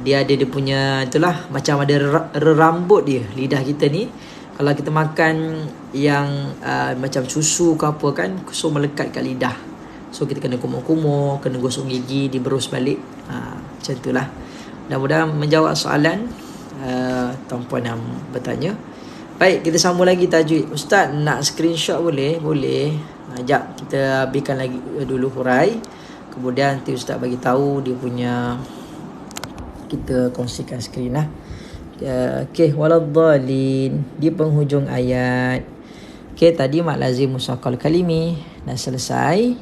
Dia ada dia punya itulah, macam ada rambut dia lidah kita ni. Kalau kita makan yang macam susu ke apa kan, so melekat kat lidah, so kita kena kumur-kumur, kena gosok gigi, diberus balik. Macam itulah. Mudah-mudahan menjawab soalan tuan-puan yang bertanya. Baik, kita sambung lagi tajwid. Ustaz nak screenshot boleh? Boleh. Sekejap kita habiskan lagi dulu hurai, kemudian nanti Ustaz bagi tahu dia punya, kita kongsikan skrin lah. Okay, waladdallin di penghujung ayat. Okay, tadi mak lazim musaqqal kalimi dah selesai.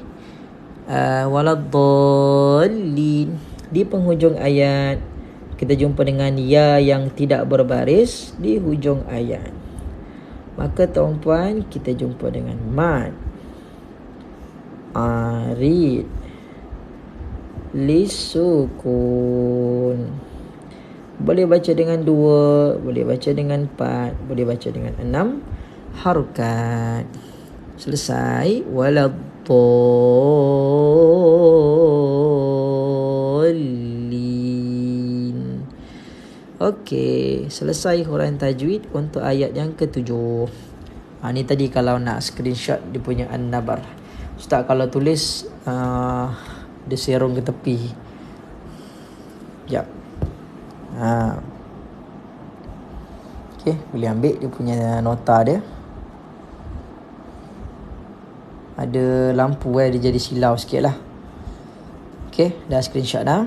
Waladdallin di penghujung ayat kita jumpa dengan ya yang tidak berbaris di hujung ayat. Maka tuan-puan, kita jumpa dengan mad, arid, lisukun. Boleh baca dengan 2, boleh baca dengan 4, boleh baca dengan 6 harokat. Selesai. Waladdallin. Okey, selesai huraian tajwid untuk ayat yang ke-7. Ni tadi kalau nak screenshot dia punya an-nabar. Ustaz kalau tulis dia serong ke tepi. Sekejap. Okey, boleh ambil dia punya nota dia. Ada lampu dia jadi silau sikit lah. Okey, dah screenshot dah.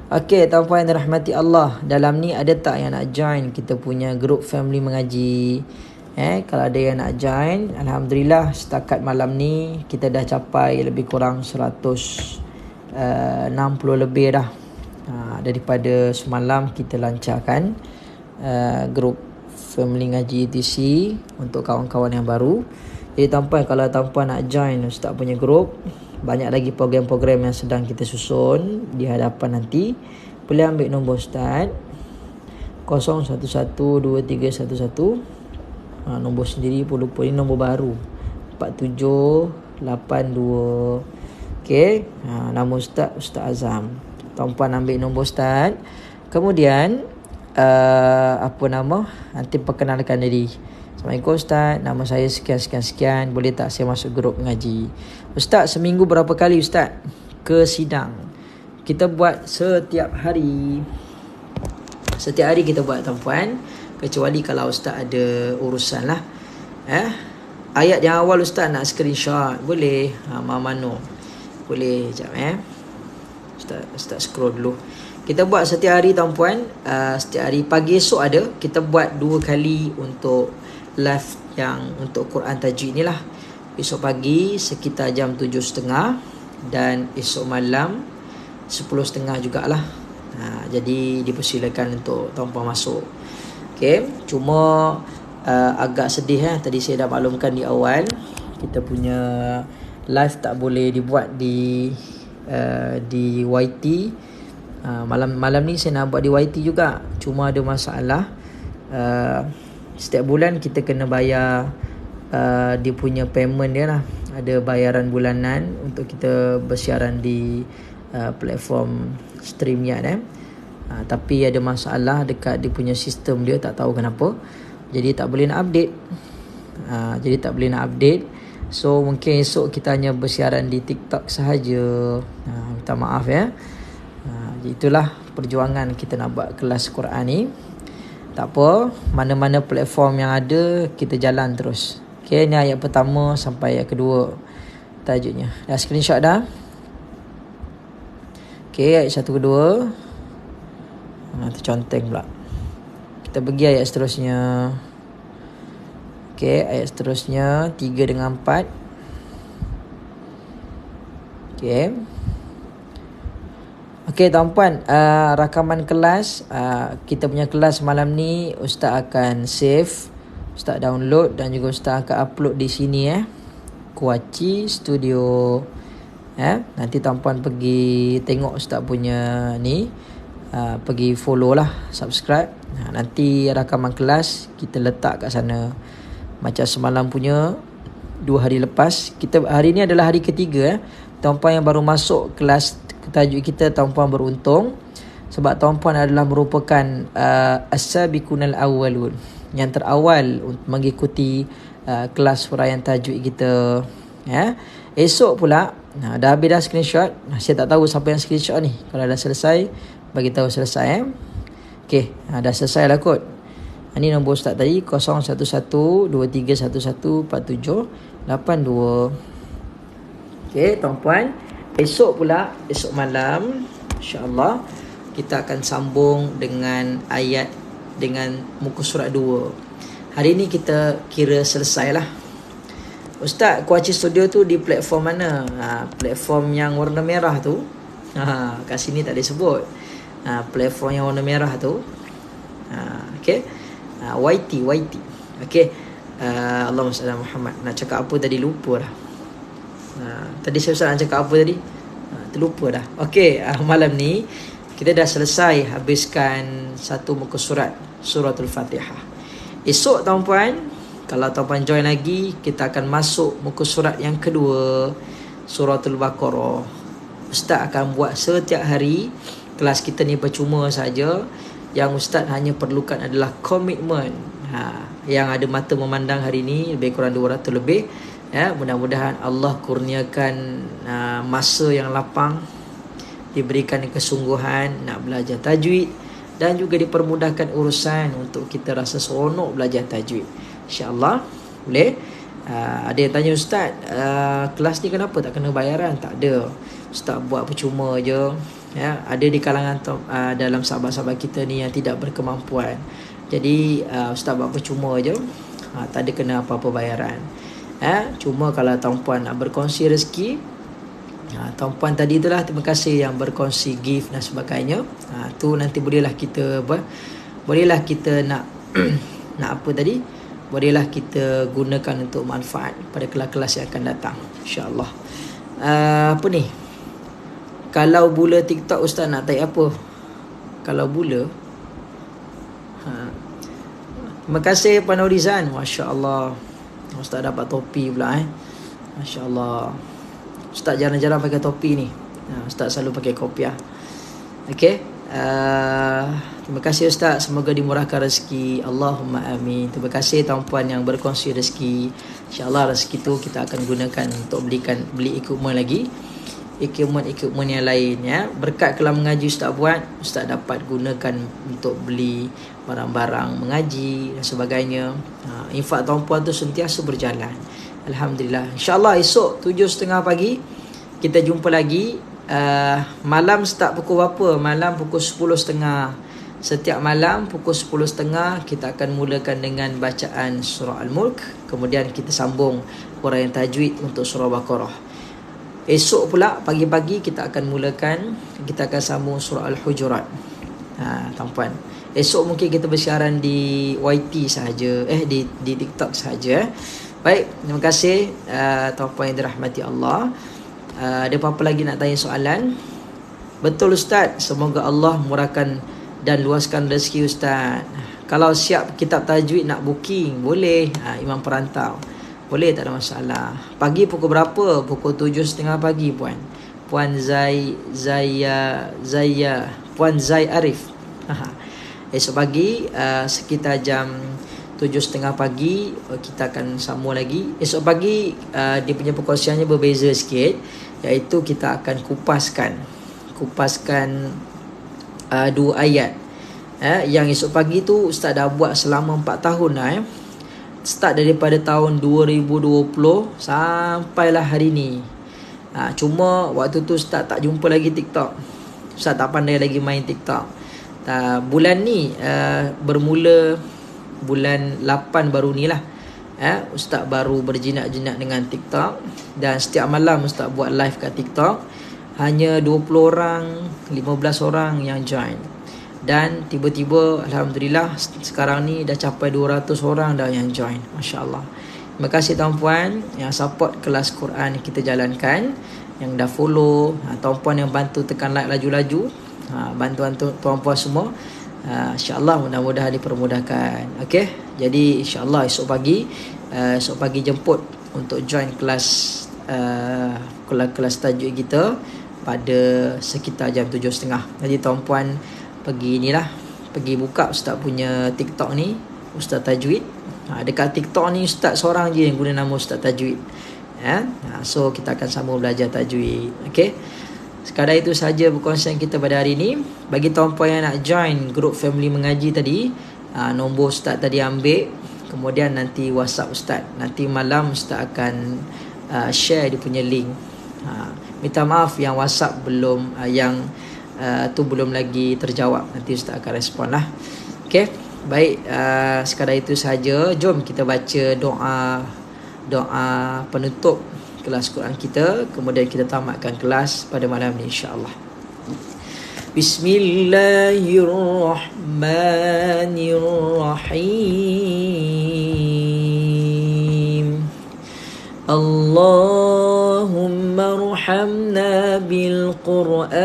Okey, tuan-puan yang dirahmati Allah, dalam ni ada tak yang nak join kita punya group family mengaji? Kalau ada yang nak join, alhamdulillah setakat malam ni kita dah capai lebih kurang 160 lebih dah. Daripada semalam kita lancarkan group family ngaji ETC untuk kawan-kawan yang baru. Jadi tuan-puan, kalau tuan-puan nak join Ustaz punya group, banyak lagi program-program yang sedang kita susun di hadapan nanti. Boleh ambil nombor Ustaz 01123111. Nombor sendiri pun lupa, ni nombor baru 4782. Okey, nama Ustaz Azam. Tuan-puan ambil nombor Ustaz, kemudian nanti perkenalkan diri. Assalamualaikum Ustaz, nama saya sekian, boleh tak saya masuk grup mengaji? Ustaz, seminggu berapa kali Ustaz ke sidang? Kita buat setiap hari. Setiap hari kita buat tuan-puan, kecuali kalau Ustaz ada urusan lah. Ayat yang awal Ustaz nak screenshot, boleh? Mano boleh? Sekejap Ustaz scroll dulu. Kita buat setiap hari tuan-puan. Setiap hari pagi esok ada, kita buat 2 kali untuk live yang untuk Quran tajwid ni lah. Esok pagi sekitar jam 7.30 dan esok malam 10.30 jugalah. Jadi dipersilakan untuk tuan-puan masuk. Okay, cuma agak sedih tadi saya dah maklumkan di awal, kita punya live tak boleh dibuat di YT. Malam ni saya nak buat di YT juga, cuma ada masalah. Setiap bulan kita kena bayar dia punya payment dia lah. Ada bayaran bulanan untuk kita bersiaran di platform StreamYard. Tapi ada masalah dekat dia punya sistem dia, tak tahu kenapa. Jadi tak boleh nak update. So mungkin esok kita hanya bersiaran di TikTok sahaja. Minta maaf ya. Itulah perjuangan kita nak buat kelas Quran ni. Tak apa, mana-mana platform yang ada, kita jalan terus. Okay, ni ayat pertama sampai ayat kedua tajuknya. Dah screenshot dah? Okay, ayat 1 kedua. Terconteng pula. Kita pergi ayat seterusnya. Okay, ayat seterusnya 3 dengan 4. Okay. Okay, tuan-puan, rakaman kelas, kita punya kelas malam ni Ustaz akan save, Ustaz download dan juga Ustaz akan upload di sini Kuaci Studio. Nanti tuan-puan pergi tengok Ustaz punya ni, pergi follow lah, subscribe. Nanti rakaman kelas kita letak kat sana. Macam semalam punya 2 hari lepas, hari ni adalah hari ketiga. Tuan-puan yang baru masuk kelas tajuk kita, tuan-puan beruntung sebab tuan-puan adalah merupakan as-sabiqunal awwalun, yang terawal untuk mengikuti kelas huraian tajuk kita. Esok pula, dah habis dah screenshot. Saya tak tahu siapa yang screenshot ni. Kalau dah selesai, bagi tahu selesai. Okey, dah selesai lah kot. Ini nombor Ustaz tadi 0112311478 Okey, tuan-puan, esok malam insya-Allah kita akan sambung dengan ayat, dengan muka surat 2. Hari ni kita kira selesai lah. Ustaz, Kuaci Studio tu di platform mana? Platform yang warna merah tu. Kat sini tak disebut. Platform yang warna merah tu. Okay. YT. Okay. Allahumma salli ala Muhammad. Nak cakap apa tadi lupa dah. Tadi saya nak cakap apa tadi? Terlupa dah. Okey, malam ni kita dah selesai habiskan satu muka surat, Suratul Fatihah. Esok tuan-puan, kalau tuan-puan join lagi, kita akan masuk muka surat yang kedua, Suratul Baqarah. Ustaz akan buat setiap hari. Kelas kita ni percuma saja. Yang Ustaz hanya perlukan adalah komitmen. Yang ada mata memandang hari ni lebih kurang 200 lebih. Mudah-mudahan Allah kurniakan masa yang lapang, diberikan kesungguhan nak belajar tajwid, dan juga dipermudahkan urusan untuk kita rasa seronok belajar tajwid. InsyaAllah boleh. Ada yang tanya, Ustaz, kelas ni kenapa tak kena bayaran? Tak ada, Ustaz buat percuma je. Ada di kalangan dalam sahabat-sahabat kita ni yang tidak berkemampuan, jadi Ustaz buat percuma je. Tak ada kena apa-apa bayaran. Cuma kalau tuan-puan nak berkongsi rezeki, tuan-puan tadi itulah, terima kasih yang berkongsi gift dan sebagainya. Tu nanti bolehlah kita nak nak apa tadi, bolehlah kita gunakan untuk manfaat pada kelas-kelas yang akan datang, insya-Allah. Apa ni, kalau bula TikTok Ustaz nak type apa? Kalau bula, terima kasih Puan Norizan, masya-Allah. Ustaz dapat topi pula masya-Allah. Ustaz jarang-jarang pakai topi ni. Ustaz selalu pakai kopiah. Okey. Terima kasih Ustaz, semoga dimurahkan rezeki. Allahumma amin. Terima kasih tuan-puan yang berkongsi rezeki. Insya-Allah rezeki tu kita akan gunakan untuk beli equipment lagi. Equipment yang lain Berkat kelam mengaji Ustaz buat, Ustaz dapat gunakan untuk beli barang-barang mengaji dan sebagainya. Infak tuan-puan tu sentiasa berjalan. Alhamdulillah. InsyaAllah esok 7.30 pagi kita jumpa lagi. Malam start pukul berapa? Malam pukul 10.30. Setiap malam pukul 10.30 kita akan mulakan dengan bacaan surah Al-Mulk. Kemudian kita sambung huraian tajwid untuk surah Baqarah. Esok pula pagi-pagi kita akan sambung surah Al-Hujurat. Tuan-puan, esok mungkin kita bersiaran di YT sahaja, di TikTok sahaja. Baik, terima kasih tuan-puan yang dirahmati Allah. Ada apa-apa lagi nak tanya soalan? Betul Ustaz, semoga Allah murahkan dan luaskan rezeki Ustaz. Kalau siap kitab tajwid nak booking, boleh. Imam Perantau, boleh, tak ada masalah. Pagi pukul berapa? Pukul 7.30 pagi puan. Puan Puan Zai Arif. Esok pagi sekitar jam 7.30 pagi kita akan sambung lagi. Esok pagi dia punya perkongsiannya berbeza sikit, iaitu kita akan kupaskan 2 ayat Yang esok pagi tu Ustaz dah buat selama 4 tahun dah. Start daripada tahun 2020 sampailah hari ni. Cuma waktu tu Ustaz tak jumpa lagi TikTok. Ustaz tak pandai lagi main TikTok. Bulan ni bermula bulan 8 baru ni lah. Ustaz baru berjinak-jinak dengan TikTok. Dan setiap malam Ustaz buat live kat TikTok. Hanya 20 orang, 15 orang yang join. Dan tiba-tiba Alhamdulillah sekarang ni dah capai 200 orang dah yang join. Masya Allah. Terima kasih tuan-puan yang support kelas Quran kita jalankan, yang dah follow, tuan-puan yang bantu tekan like laju-laju, bantuan tuan-puan semua. InsyaAllah mudah-mudahan dipermudahkan. Okey, jadi insyaAllah esok pagi jemput untuk join kelas tajwid kita pada sekitar jam 7.30. Jadi tuan-puan pergi buka Ustaz punya TikTok ni, Ustaz Tajwid. Dekat TikTok ni Ustaz seorang je yang guna nama Ustaz Tajwid. So kita akan sambung belajar tajwid. Okey. Sekadar itu saja perkongsian kita pada hari ini. Bagi tuan-puan yang nak join grup family mengaji tadi, nombor Ustaz tadi ambil, kemudian nanti WhatsApp Ustaz. Nanti malam Ustaz akan share dia punya link. Minta maaf yang WhatsApp belum tu belum lagi terjawab. Nanti Ustaz akan respon lah. Okey, baik, sekadar itu saja. Jom kita baca doa penutup kelas Quran kita, kemudian kita tamatkan kelas pada malam ni insya-Allah. Bismillahirrahmanirrahim. Allahumma arhamna bil Qur'an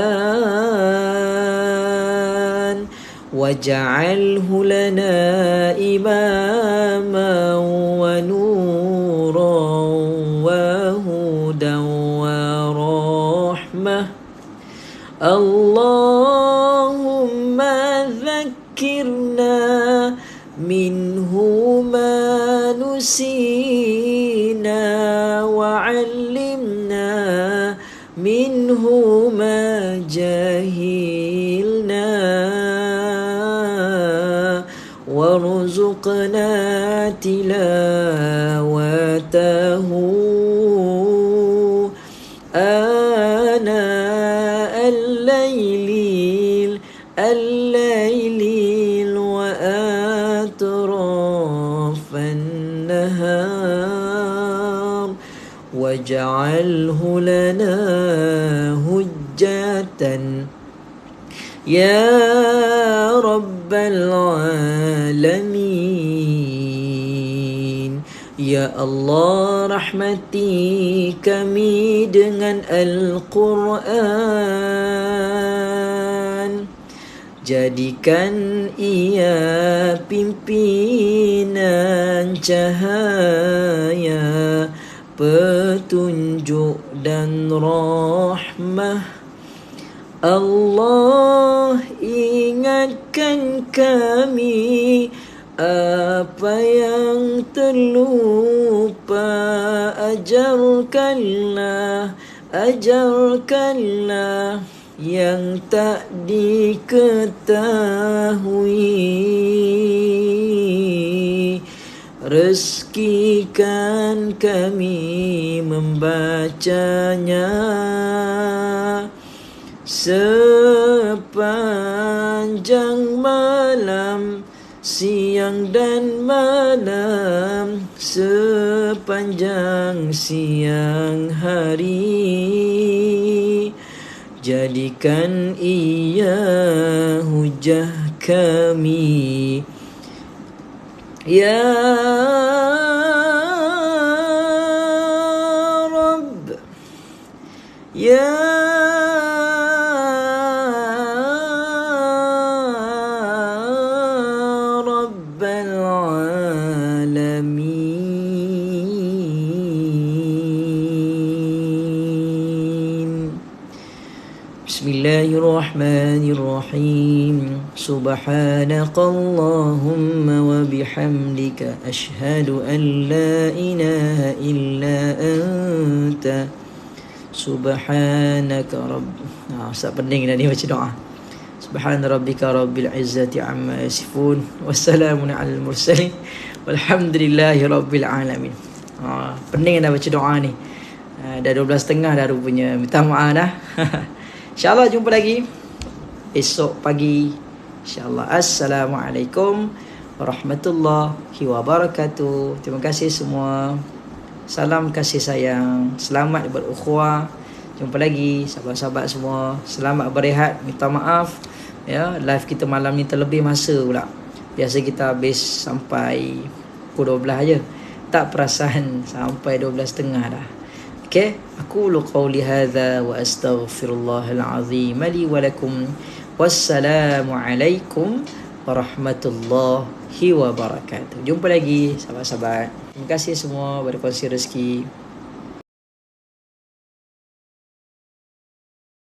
waj'alhu lana imaman wa nuran wa hudan wa rahmah. Allahumma dhakkirna minhu ma nusina wa 'allimna minhu ma jahilna warzuqna tilawatahu ana al-laylil wa atrafan nahar waj'alhu lana hujjatan ya rabbal alamin. Ya Allah, rahmati kami dengan Al-Quran, jadikan ia pimpinan cahaya, petunjuk dan rahmah. Allah, ingatkan kami apa yang terlupa, ajarkanlah yang tak diketahui. Rezekikan kami membacanya sepanjang malam, siang dan malam, sepanjang siang hari. Jadikan ia hujah kami, ya Rabb, ya Bismillahirrahmanirrahim. Subhanakallahumma wa bihamdika ashhadu an la ilaha illa anta subhanaka rabb. Ustaz pening dah ni baca doa. Subhana rabbika rabbil izzati amma yasifun. Wassalamun alal mursalin. Walhamdulillahi rabbil alamin. Pening dah baca doa ni. Dah 12.30 dah rupanya. Minta maaf dah. InsyaAllah jumpa lagi esok pagi. InsyaAllah. Assalamualaikum warahmatullahi wabarakatuh. Terima kasih semua. Salam kasih sayang. Selamat berukhuwah. Jumpa lagi sahabat-sahabat semua. Selamat berehat. Minta maaf ya, live kita malam ni terlebih masa pula. Biasa kita habis sampai pukul 12 je. Tak perasan sampai 12.30 dah. Okey, aku qauli hadza wa astaghfirullahal azim li wa lakum. Wassalamu alaikum warahmatullahi wabarakatuh. Jumpa lagi sahabat-sahabat. Terima kasih semua berkongsi rezeki.